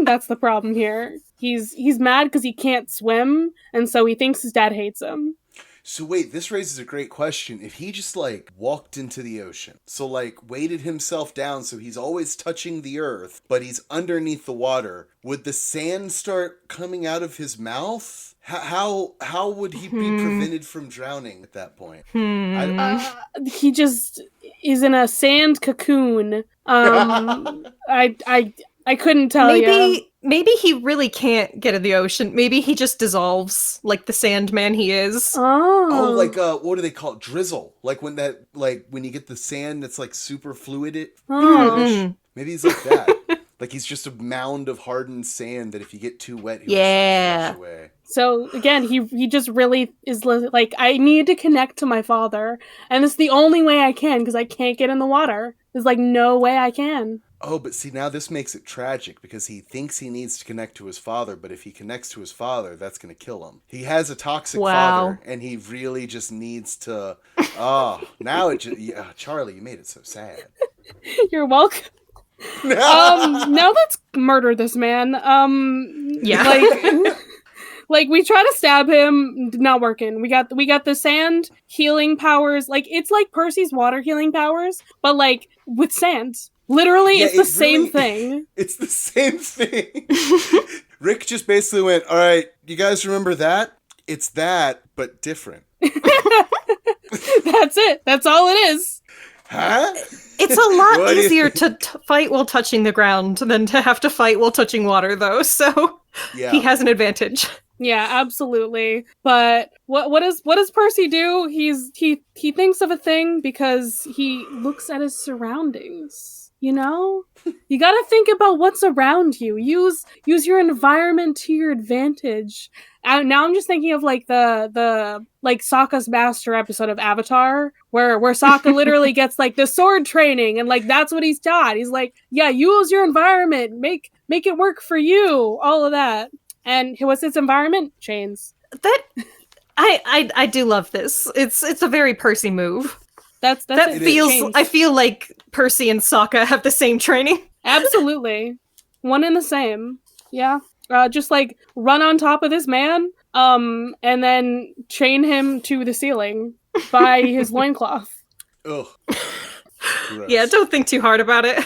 that's the problem here. He's mad because he can't swim, and so he thinks his dad hates him. So wait, this raises a great question. If he just, like, walked into the ocean, so, like, weighted himself down so he's always touching the earth, but he's underneath the water, would the sand start coming out of his mouth? How would he be prevented from drowning at that point? He just is in a sand cocoon. I couldn't tell you. Maybe he really can't get in the ocean. Maybe he just dissolves like the Sandman he is. Oh, like what do they call it? Drizzle. Like when you get the sand that's like super fluid. Maybe he's like that. Like he's just a mound of hardened sand that if you get too wet, he'll just wash away. So again, he just really is like, I need to connect to my father, and it's the only way I can because I can't get in the water. There's like no way I can. Oh, but see, now this makes it tragic because he thinks he needs to connect to his father, but if he connects to his father, that's going to kill him. He has a toxic father, and he really just needs to... now it just... Yeah, Charlie, you made it so sad. You're welcome. Now let's murder this man. Like we try to stab him, not working. We got the sand healing powers. Like it's like Percy's water healing powers, but like with sand. Literally, Yeah, it's the it same really- thing. It's the same thing. Rick just basically went, all right, you guys remember that? It's that, but different. That's it. That's all it is. Huh? It's a lot What do you easier to fight while touching the ground than to have to fight while touching water, though. So Yeah. he has an advantage. Yeah, absolutely. But what does Percy do? He thinks of a thing because he looks at his surroundings. You know? You gotta think about what's around you. Use your environment to your advantage. Now I'm just thinking of like the like Sokka's master episode of Avatar, where Sokka literally gets like the sword training, and like that's what he's taught. He's like, yeah, use your environment, make it work for you, all of that. And what's his environment? Chains. That I do love this. It's a very Percy move. That's That it. feels. Chains. I feel like Percy and Sokka have the same training. Absolutely. One and the same. Yeah. Just like run on top of this man, and then chain him to the ceiling by his loincloth. Ugh. Gross. Yeah, don't think too hard about it.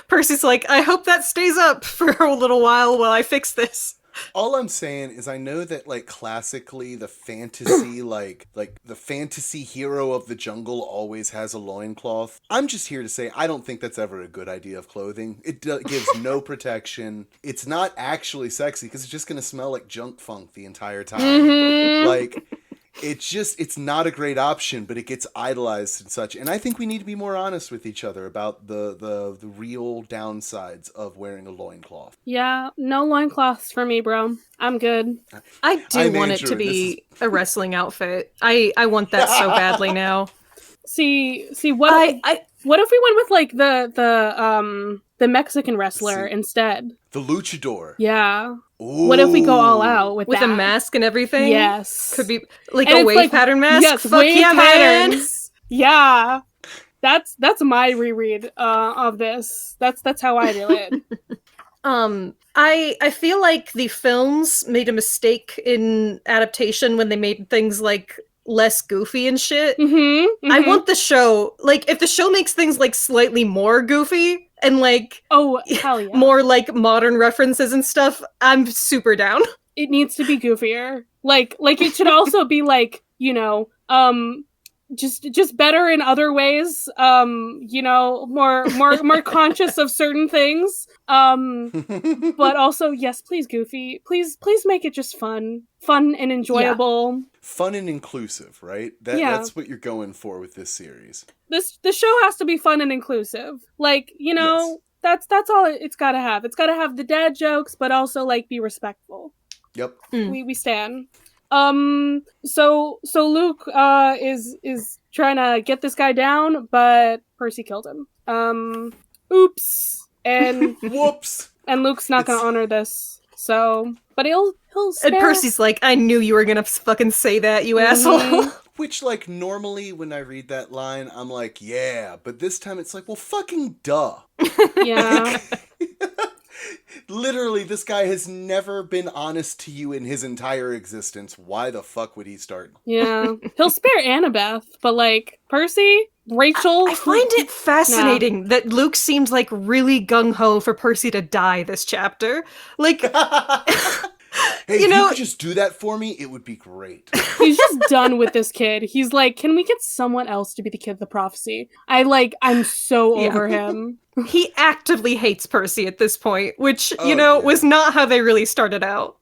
Percy's like, I hope that stays up for a little while I fix this. All I'm saying is I know that, like, classically the fantasy, like the fantasy hero of the jungle always has a loincloth. I'm just here to say I don't think that's ever a good idea of clothing. It gives no protection. It's not actually sexy because it's just going to smell like junk funk the entire time. Mm-hmm. Like, it's not a great option, but it gets idolized and such. And I think we need to be more honest with each other about the real downsides of wearing a loincloth. Yeah, no loincloths for me, bro. I'm good. I do I want made it to sure be a wrestling outfit. I want that so badly now. See what what if we went with like the Mexican wrestler instead? The luchador. Yeah. Ooh. What if we go all out with With that? a mask and everything? Yes. Could be like And a it's wave like- pattern mask? Yes, Fuck wave yeah, man! patterns. Yeah. That's my reread of this. That's how I do it. I feel like the films made a mistake in adaptation when they made things like less goofy and shit. Mm-hmm, I want the show, like, if the show makes things like slightly more goofy and like Oh, hell yeah. more like modern references and stuff, I'm super down. It needs to be goofier. Like it should also be like, you know, just better in other ways. You know, more conscious of certain things. But also, yes, please goofy. Please make it just fun and enjoyable. Fun and inclusive, right? Yeah. That's what you're going for with this series. The show has to be fun and inclusive. Like, you know, that's all it's got to have. It's got to have the dad jokes, but also like be respectful. Yep. We stand. So Luke is trying to get this guy down, but Percy killed him. Oops. And Whoops. and Luke's not gonna honor this. So, but he'll spare. And Percy's like, I knew you were gonna fucking say that, you asshole. Which, like, normally when I read that line, I'm like, yeah. But this time it's like, well, fucking duh. Yeah. Literally, this guy has never been honest to you in his entire existence. Why the fuck would he start? Yeah. He'll spare Annabeth, but like Percy, Rachel. I find it fascinating that Luke seems like really gung-ho for Percy to die this chapter. Like, Hey, You if know- you could just do that for me, it would be great. He's just done with this kid. He's like, can we get someone else to be the kid of the prophecy? I'm so Yeah. over him. he actively hates Percy at this point, which, Oh, yeah. was not how they really started out.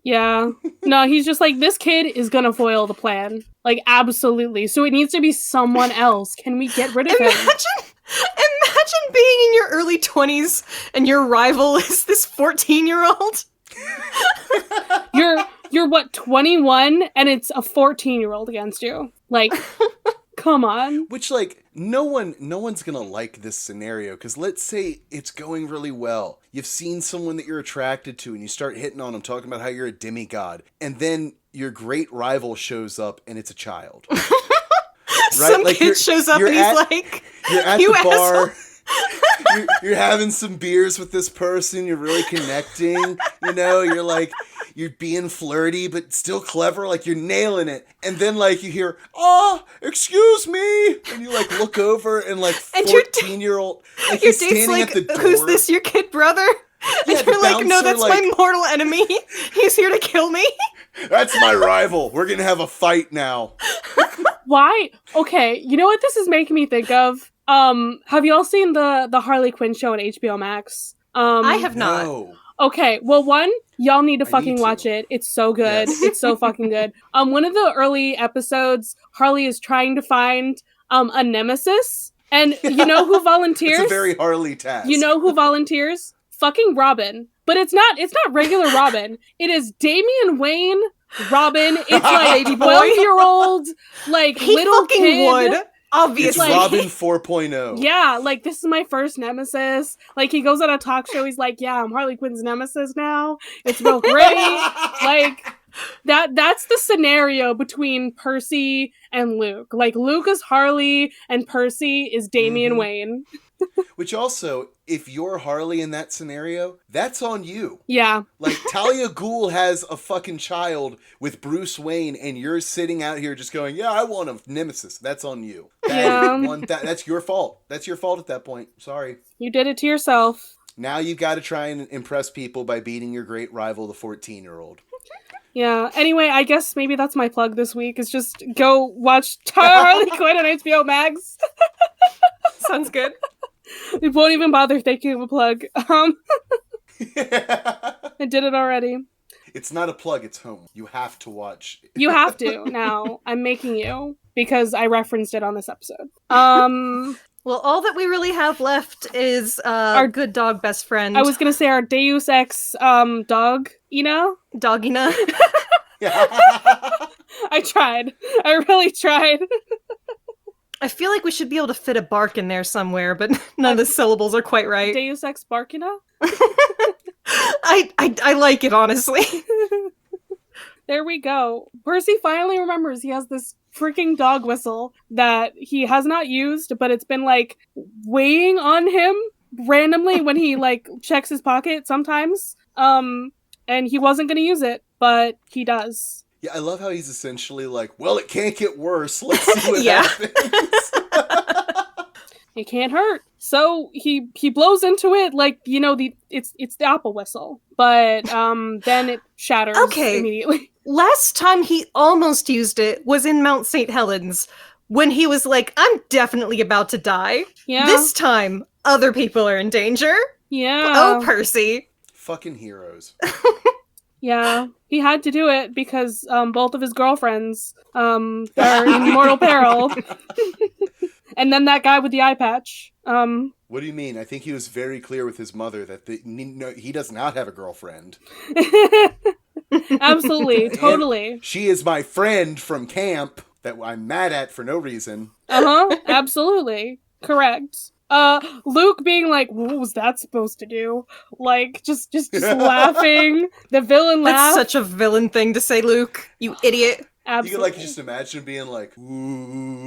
Yeah. No, he's just like, this kid is gonna foil the plan. Like, absolutely. So it needs to be someone else. Can we get rid of him? Imagine being in your early 20s and your rival is this 14-year-old. You're what, 21, and it's a 14-year-old against you. Like, come on. Which, like, no one's gonna like this scenario, because let's say it's going really well. You've seen someone that you're attracted to, and you start hitting on them, talking about how you're a demigod, and then your great rival shows up, and it's a child. Right? Some Like, kid shows up you're and he's at- like, You're at You the bar. asshole. You're having some beers with this person. You're really connecting. You're like, you're being flirty, but still clever, like you're nailing it. And then like you hear, "Oh, excuse me," and you like look over and like 14-year-old, like Your he's date's standing like, at the door. "Who's this, your kid brother?" Yeah, And the you're like, "No, bouncer, that's like, my mortal enemy. He's here to kill me." That's my rival. We're gonna have a fight now. Why? Okay, you know what this is making me think of? Have y'all seen the Harley Quinn show on HBO Max? I have not. No. Okay, well, one, y'all need to I fucking need to. watch it. It's so good. Yes. It's so fucking good. One of the early episodes, Harley is trying to find a nemesis, and you know who volunteers? It's a very Harley task. You know who volunteers? Fucking Robin. But it's not regular Robin. It is Damian Wayne Robin. It's like 12-year-old, like He little fucking kid. would. It's Obviously. Robin 4.0. Yeah, like, this is my first nemesis. Like, he goes on a talk show, he's like, yeah, I'm Harley Quinn's nemesis now. It's real great. Like, that's the scenario between Percy and Luke. Like, Luke is Harley, and Percy is Damian Wayne. Which also, if you're Harley in that scenario, that's on you. Yeah. Like, Talia Ghul has a fucking child with Bruce Wayne, and you're sitting out here just going, yeah, I want a nemesis. That's on you. That's your fault. That's your fault at that point. Sorry. You did it to yourself. Now you've got to try and impress people by beating your great rival, the 14-year-old. Yeah. Anyway, I guess maybe that's my plug this week, is just go watch Harley Quinn on HBO Max. Sounds good. We won't even bother thinking of a plug. I did it already. It's not a plug, it's home. You have to watch. You have to now. I'm making you because I referenced it on this episode. Well, all that we really have left is our good dog best friend. I was gonna say our Deus Ex dog, Ina. Dogina. I tried. I really tried. I feel like we should be able to fit a bark in there somewhere, but none of the syllables are quite right. Deus Ex Barkina? I like it, honestly. There we go. Percy finally remembers he has this freaking dog whistle that he has not used, but it's been like weighing on him randomly when he like checks his pocket sometimes. And he wasn't gonna use it, but he does. Yeah, I love how he's essentially like, well, it can't get worse. Let's see what happens. It can't hurt. So he blows into it like, you know, it's the apple whistle. But then it shatters immediately. Last time he almost used it was in Mount St. Helens when he was like, I'm definitely about to die. Yeah. This time, other people are in danger. Yeah. Oh, Percy. Fucking heroes. Yeah, he had to do it because both of his girlfriends are in mortal peril. And then that guy with the eye patch. What do you mean? I think he was very clear with his mother that he does not have a girlfriend. Absolutely, totally. She is my friend from camp that I'm mad at for no reason. Absolutely. Correct. Luke being like, what was that supposed to do? Like, just laughing. The villain laugh. That's such a villain thing to say, Luke. You idiot. Absolutely. You could, like, just imagine being like, ooh.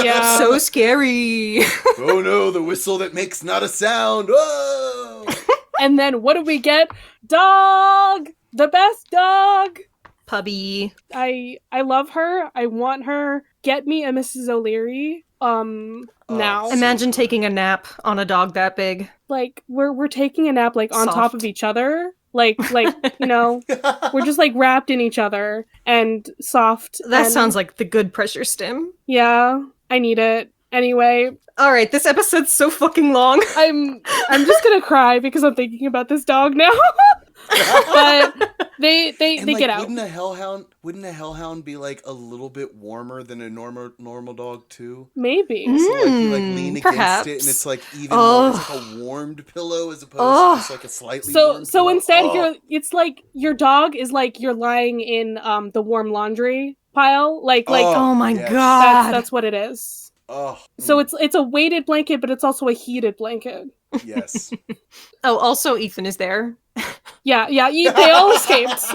Yeah. So scary. Oh no, the whistle that makes not a sound. Oh! And then what do we get? Dog! The best dog! Puppy. I love her. I want her. Get me a Mrs. O'Leary. Now. Imagine taking a nap on a dog that big. Like, we're taking a nap, like, on Soft. top of each other. Like, you know, we're just, like, wrapped in each other and soft. That sounds like the good pressure stim. Yeah, I need it. Anyway. All right, this episode's so fucking long. I'm just gonna cry because I'm thinking about this dog now. But they like, get out. Wouldn't a hellhound be like a little bit warmer than a normal dog too? Maybe. So like you like lean perhaps. against it and it's like even more, it's like a warmed pillow as opposed to just like a slightly warmed So pillow. instead it's like your dog is like you're lying in the warm laundry pile. Like Oh my yes. god. that's what it is. Oh. So it's a weighted blanket, but it's also a heated blanket. Yes. Oh, also Ethan is there. Yeah, they all escaped.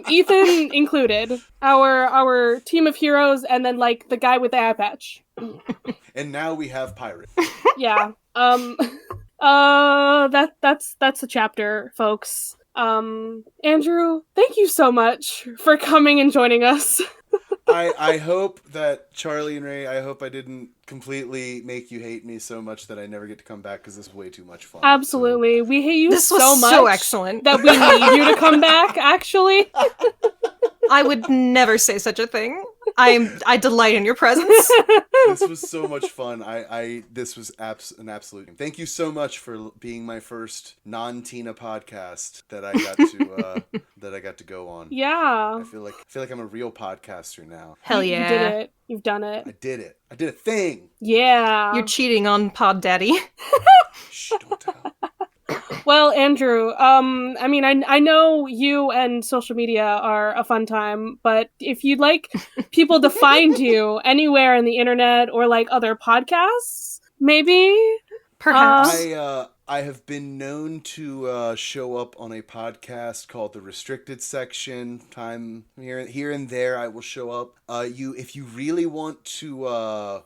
Ethan included. Our team of heroes, and then like the guy with the eye patch. And now we have pirate. Yeah. That's a chapter, folks. Andrew, thank you so much for coming and joining us. I hope that Charlie and Raye, I hope I didn't completely make you hate me so much that I never get to come back, because this is way too much fun. Absolutely. So. We hate you This so was much so excellent. that we need you to come back, actually. I would never say such a thing. I delight in your presence. This was so much fun. This was an absolute. Thank you so much for being my first non-Tina podcast that I got to go on. Yeah. I feel like I'm a real podcaster now. Hell yeah. You did it. You've done it. I did it. I did a thing. Yeah. You're cheating on Pod Daddy. Shh, don't tell. Well, Andrew, I mean, I know you and social media are a fun time, but if you'd like people to find you anywhere in the internet or like other podcasts, maybe? Perhaps. I have been known to show up on a podcast called The Restricted Section. Time here and there, I will show up. If you really want to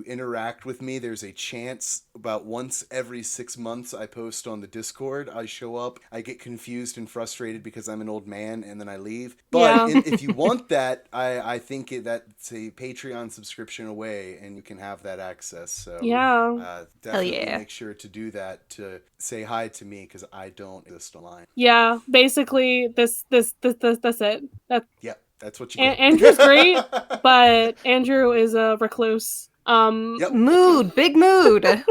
interact with me, there's a chance about once every 6 months I post on the Discord. I show up. I get confused and frustrated because I'm an old man, and then I leave. But if you want that, I think that's a Patreon subscription away, and you can have that access. So definitely make sure to do that to say hi to me, because I don't exist online. Yeah, basically that's it. Yep. That's what you get. Andrew's great, but Andrew is a recluse. Yep. Big mood.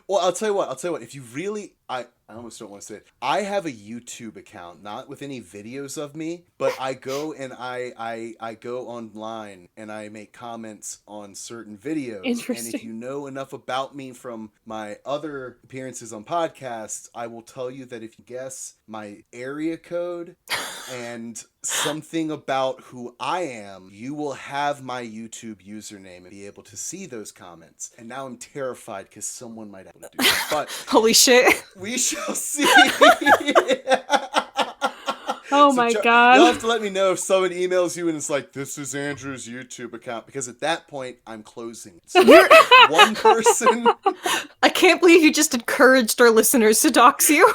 Well, I'll tell you what. If you really, I almost don't want to say it. I have a YouTube account, not with any videos of me, but I go and I go online and I make comments on certain videos. Interesting. And if you know enough about me from my other appearances on podcasts, I will tell you that if you guess my area code and something about who I am, you will have my YouTube username and be able to see those comments. And now I'm terrified because someone might have to do that. But holy shit. we shall see. Oh my God. You'll have to let me know if someone emails you and it's like, this is Andrew's YouTube account, because at that point I'm closing it. So one person. I can't believe you just encouraged our listeners to dox you.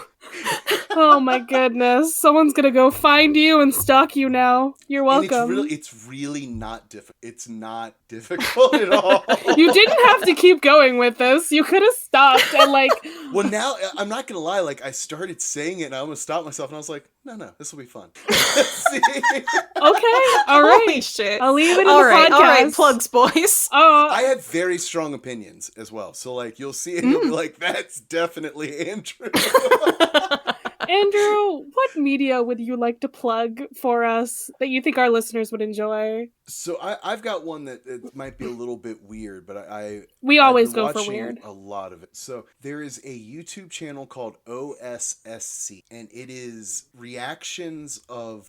Oh my goodness. Someone's gonna go find you and stalk you now. You're welcome. And it's really not difficult. It's not difficult at all. You didn't have to keep going with this. You could have stopped and like... Well, now, I'm not gonna lie, like, I started saying it and I almost stopped myself and I was like, no, this will be fun. See? Okay, alright. Holy shit. I'll leave it in the podcast. All right, plugs, boys. I have very strong opinions as well. So, like, you'll see it and you'll be like, that's definitely Andrew. Andrew, what media would you like to plug for us that you think our listeners would enjoy? So I've got one that it might be a little bit weird, but we always go for weird. A lot of it. So there is a YouTube channel called OSSC, and it is reactions of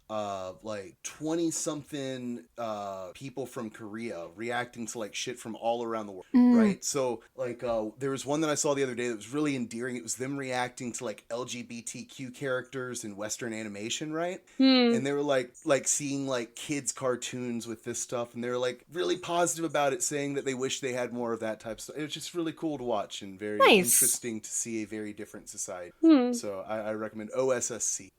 like 20-something people from Korea reacting to like shit from all around the world, right? So like there was one that I saw the other day that was really endearing. It was them reacting to like LGBTQ characters in Western animation, right? And they were like seeing like kids cartoons with this stuff, and they were like really positive about it, saying that they wish they had more of that type of stuff. It was just really cool to watch and very interesting to see a very different society. So I recommend OSSC.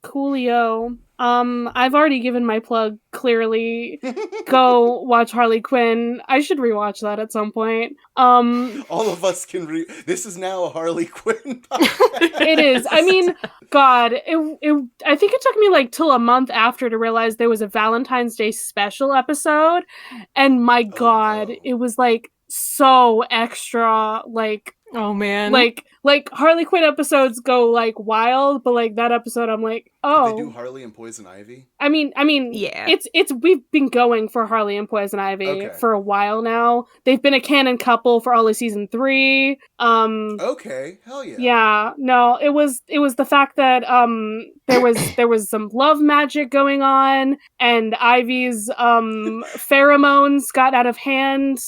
Coolio. I've already given my plug, clearly. Go watch Harley Quinn. I should rewatch that at some point. All of us can this is now a Harley Quinn podcast. It is. I mean, God, I think it took me like till a month after to realize there was a Valentine's Day special episode, and my God, it was like so extra, like, oh man, like Harley Quinn episodes go like wild, but like that episode I'm like, oh, did they do Harley and Poison Ivy? I mean yeah, it's we've been going for Harley and Poison Ivy for a while now. They've been a canon couple for all of season 3. Okay, hell yeah. Yeah, no, it was the fact that there was some love magic going on, and Ivy's pheromones got out of hand.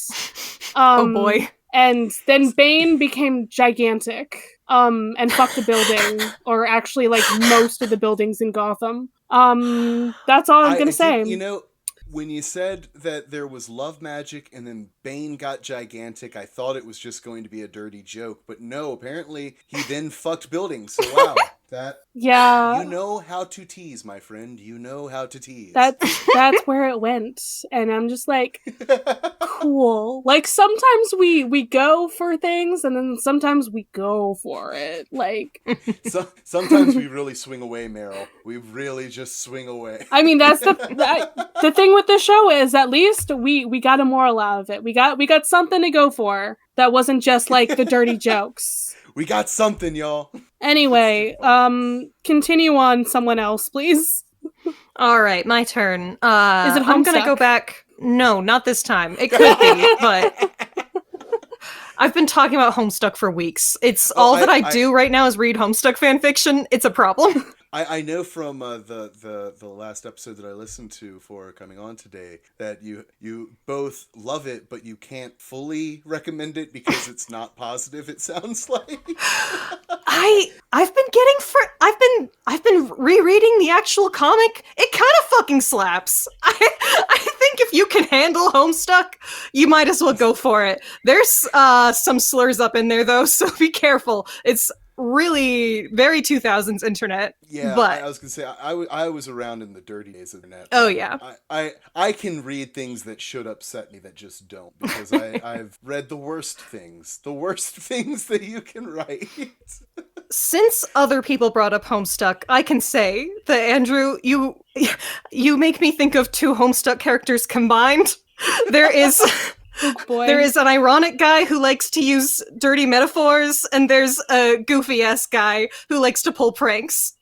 Oh boy. And then Bane became gigantic, and fucked a building, or actually like most of the buildings in Gotham. That's all I'm gonna say. You know, when you said that there was love magic and then Bane got gigantic, I thought it was just going to be a dirty joke, but no, apparently he then fucked buildings, so wow. Yeah. You know how to tease, my friend. You know how to tease. That's where it went. And I'm just like, cool. Like, sometimes we go for things, and then sometimes we go for it. Like, sometimes we really swing away, Meryl. We really just swing away. I mean, that's the thing with the show is at least we got a moral out of it. We got something to go for that wasn't just like the dirty jokes. We got something, y'all. Anyway, continue on, someone else, please. All right, my turn. Is it I'm gonna Homestuck? go back. No, not this time. It could be, but I've been talking about Homestuck for weeks. It's all that I do right now is read Homestuck fanfiction. It's a problem. I know from the last episode that I listened to for coming on today that you both love it, but you can't fully recommend it because it's not positive. It sounds like I've been rereading the actual comic. It kind of fucking slaps. I think if you can handle Homestuck, you might as well go for it. There's some slurs up in there though, so be careful. It's really very 2000s internet. Yeah, but I was gonna say I was around in the dirty days of the internet. Oh yeah, I can read things that should upset me that just don't, because I've read the worst things that you can write. Since other people brought up Homestuck, I can say that Andrew, you make me think of two Homestuck characters combined. There is. Oh boy. There is an ironic guy who likes to use dirty metaphors, and there's a goofy-ass guy who likes to pull pranks.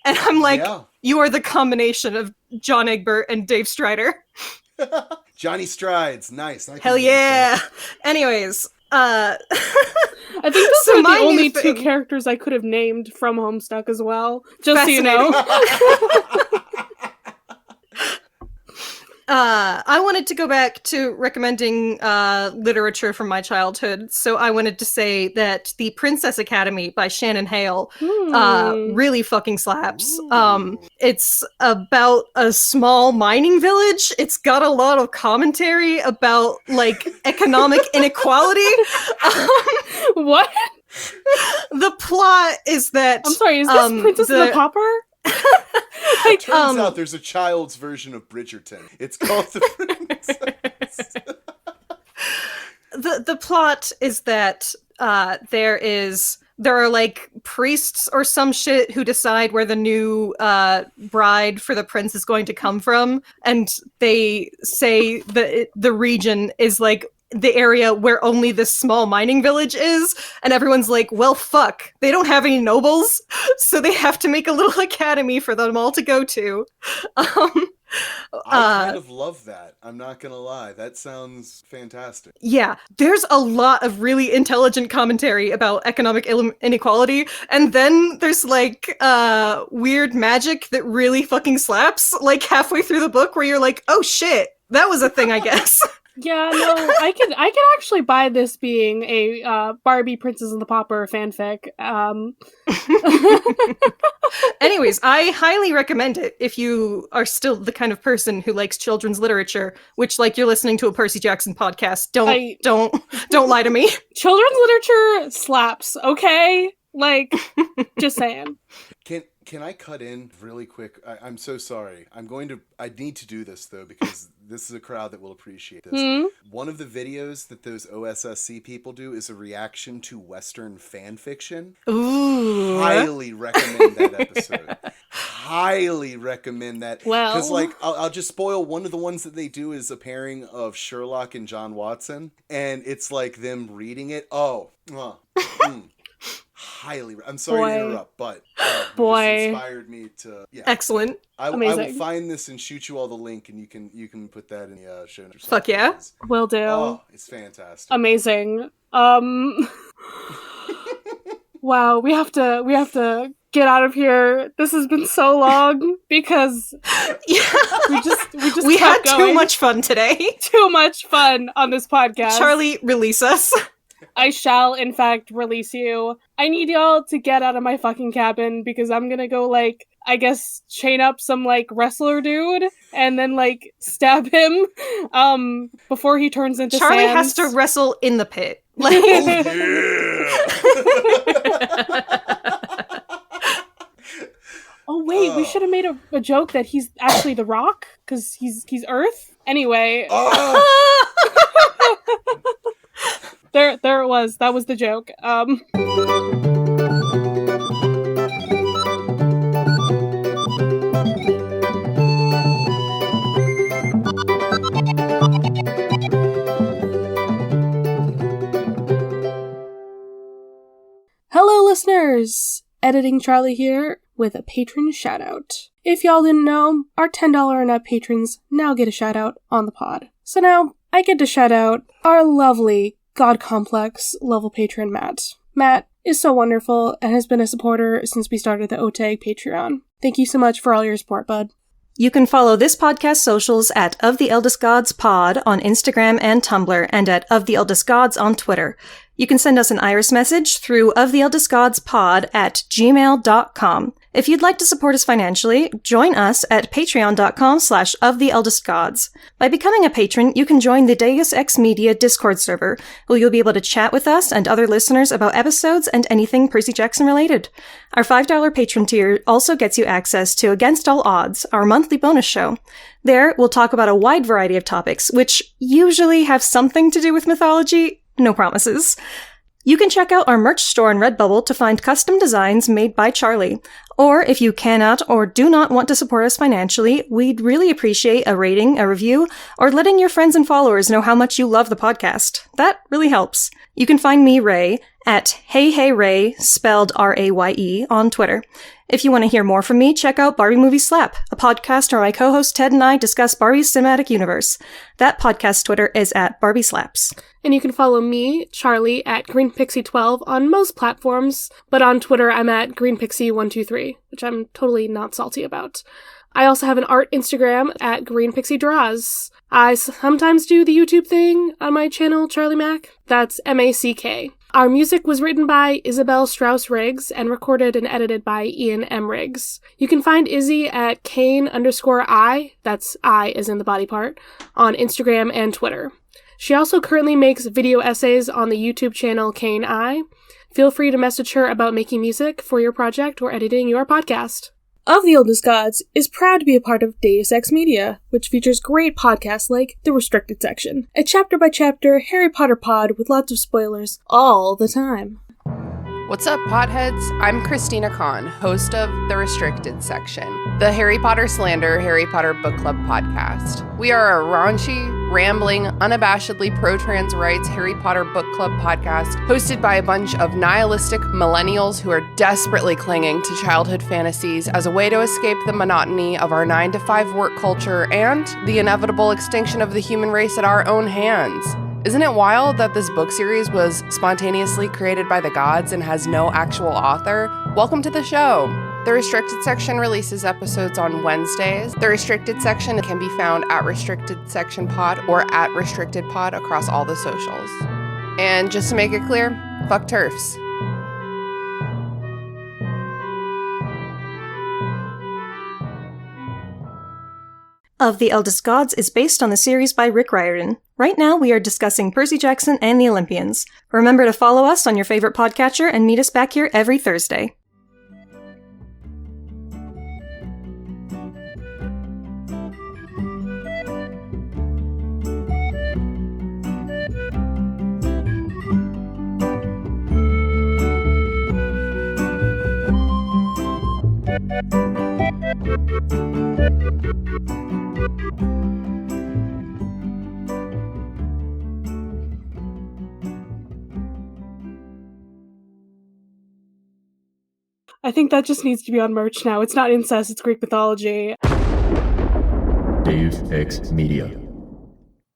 And I'm like, You are the combination of John Egbert and Dave Strider. Johnny Strides, nice. Hell yeah! Anyways, I think those are the only two characters I could have named from Homestuck as well. Just so you know. I wanted to go back to recommending literature from my childhood, so I wanted to say that The Princess Academy by Shannon Hale really fucking slaps. It's about a small mining village. It's got a lot of commentary about, like, economic inequality. What? The plot is that... I'm sorry, is this Princess and the Pauper? It turns out there's a child's version of Bridgerton. It's called The Princess. The plot is that there are like priests or some shit who decide where the new bride for the prince is going to come from, and they say that the region is like the area where only this small mining village is, and everyone's like, well, fuck, they don't have any nobles, so they have to make a little academy for them all to go to. I kind of love that. I'm not gonna lie. That sounds fantastic. Yeah, there's a lot of really intelligent commentary about economic inequality, and then there's like weird magic that really fucking slaps, like halfway through the book where you're like, oh shit, that was a thing, I guess. Yeah, no, I could actually buy this being a Barbie Princess and the Pauper fanfic. Anyways, I highly recommend it if you are still the kind of person who likes children's literature, which, like, you're listening to a Percy Jackson podcast. Don't lie to me. Children's literature slaps, okay? Like, just saying. Can I cut in really quick? I'm so sorry. I need to do this, though, because this is a crowd that will appreciate this. Mm-hmm. One of the videos that those OSSC people do is a reaction to Western fan fiction. Ooh. Highly recommend that episode. Highly recommend that. Well. Because, like, I'll just spoil one of the ones that they do is a pairing of Sherlock and John Watson. And it's like them reading it. Highly. I'm sorry to interrupt, but it just inspired me to. Yeah. Excellent. I will find this and shoot you all the link, and you can put that in the show notes. Fuck yeah, will do. Oh, it's fantastic. Amazing. Wow, we have to get out of here. This has been so long because we had going. Too much fun today. Too much fun on this podcast. Charlie, release us. I shall, in fact, release you. I need y'all to get out of my fucking cabin because I'm gonna go, like, I guess, chain up some, like, wrestler dude and then, like, stab him before he turns into Charlie Sans. has to wrestle in the pit. Like, wait, we should have made a joke that he's actually the Rock, because he's Earth. Anyway. There it was. That was the joke. Hello, listeners! Editing Charlie here with a patron shoutout. If y'all didn't know, our $10 and up patrons now get a shoutout on the pod. So now, I get to shout out our lovely God Complex level patron, Matt. Matt is so wonderful and has been a supporter since we started the OTAG Patreon. Thank you so much for all your support, bud. You can follow this podcast socials at Of the Eldest Gods Pod on Instagram and Tumblr, and at Of the Eldest Gods on Twitter. You can send us an iris message through oftheeldestgodspod@gmail.com. If you'd like to support us financially, join us at patreon.com/oftheeldestgods. By becoming a patron, you can join the Deus Ex Media Discord server, where you'll be able to chat with us and other listeners about episodes and anything Percy Jackson related. Our $5 patron tier also gets you access to Against All Odds, our monthly bonus show. There, we'll talk about a wide variety of topics, which usually have something to do with mythology. No promises. You can check out our merch store on Redbubble to find custom designs made by Charlie. Or if you cannot or do not want to support us financially, we'd really appreciate a rating, a review, or letting your friends and followers know how much you love the podcast. That really helps. You can find me, Raye, at HeyHeyRaye, spelled R-A-Y-E, on Twitter. If you want to hear more from me, check out Barbie Movie Slap, a podcast where my co-host Ted and I discuss Barbie's cinematic universe. That podcast Twitter is at Barbie Slaps. And you can follow me, Charlie, at GreenPixie12 on most platforms, but on Twitter I'm at GreenPixie123, which I'm totally not salty about. I also have an art Instagram at GreenPixieDraws. I sometimes do the YouTube thing on my channel, Charlie Mac. That's M-A-C-K. Our music was written by Isabel Strauss-Riggs and recorded and edited by Ian M. Riggs. You can find Izzy at Kane_I, that's I as in the body part, on Instagram and Twitter. She also currently makes video essays on the YouTube channel Kane I. Feel free to message her about making music for your project or editing your podcast. Of the Eldest Gods is proud to be a part of Deus Ex Media, which features great podcasts like The Restricted Section, a chapter-by-chapter Harry Potter pod with lots of spoilers all the time. What's up, potheads? I'm Christina Kahn, host of The Restricted Section, the Harry Potter Slander Harry Potter Book Club podcast. We are a raunchy, rambling, unabashedly pro-trans rights Harry Potter Book Club podcast hosted by a bunch of nihilistic millennials who are desperately clinging to childhood fantasies as a way to escape the monotony of our 9-to-5 work culture and the inevitable extinction of the human race at our own hands. Isn't it wild that this book series was spontaneously created by the gods and has no actual author? Welcome to the show. The Restricted Section releases episodes on Wednesdays. The Restricted Section can be found at Restricted Section Pod or at Restricted Pod across all the socials. And just to make it clear, fuck TERFs. Of the Eldest Gods is based on the series by Rick Riordan. Right now, we are discussing Percy Jackson and the Olympians. Remember to follow us on your favorite podcatcher and meet us back here every Thursday. I think that just needs to be on merch now. It's not incest, it's Greek mythology. Deus Ex Media.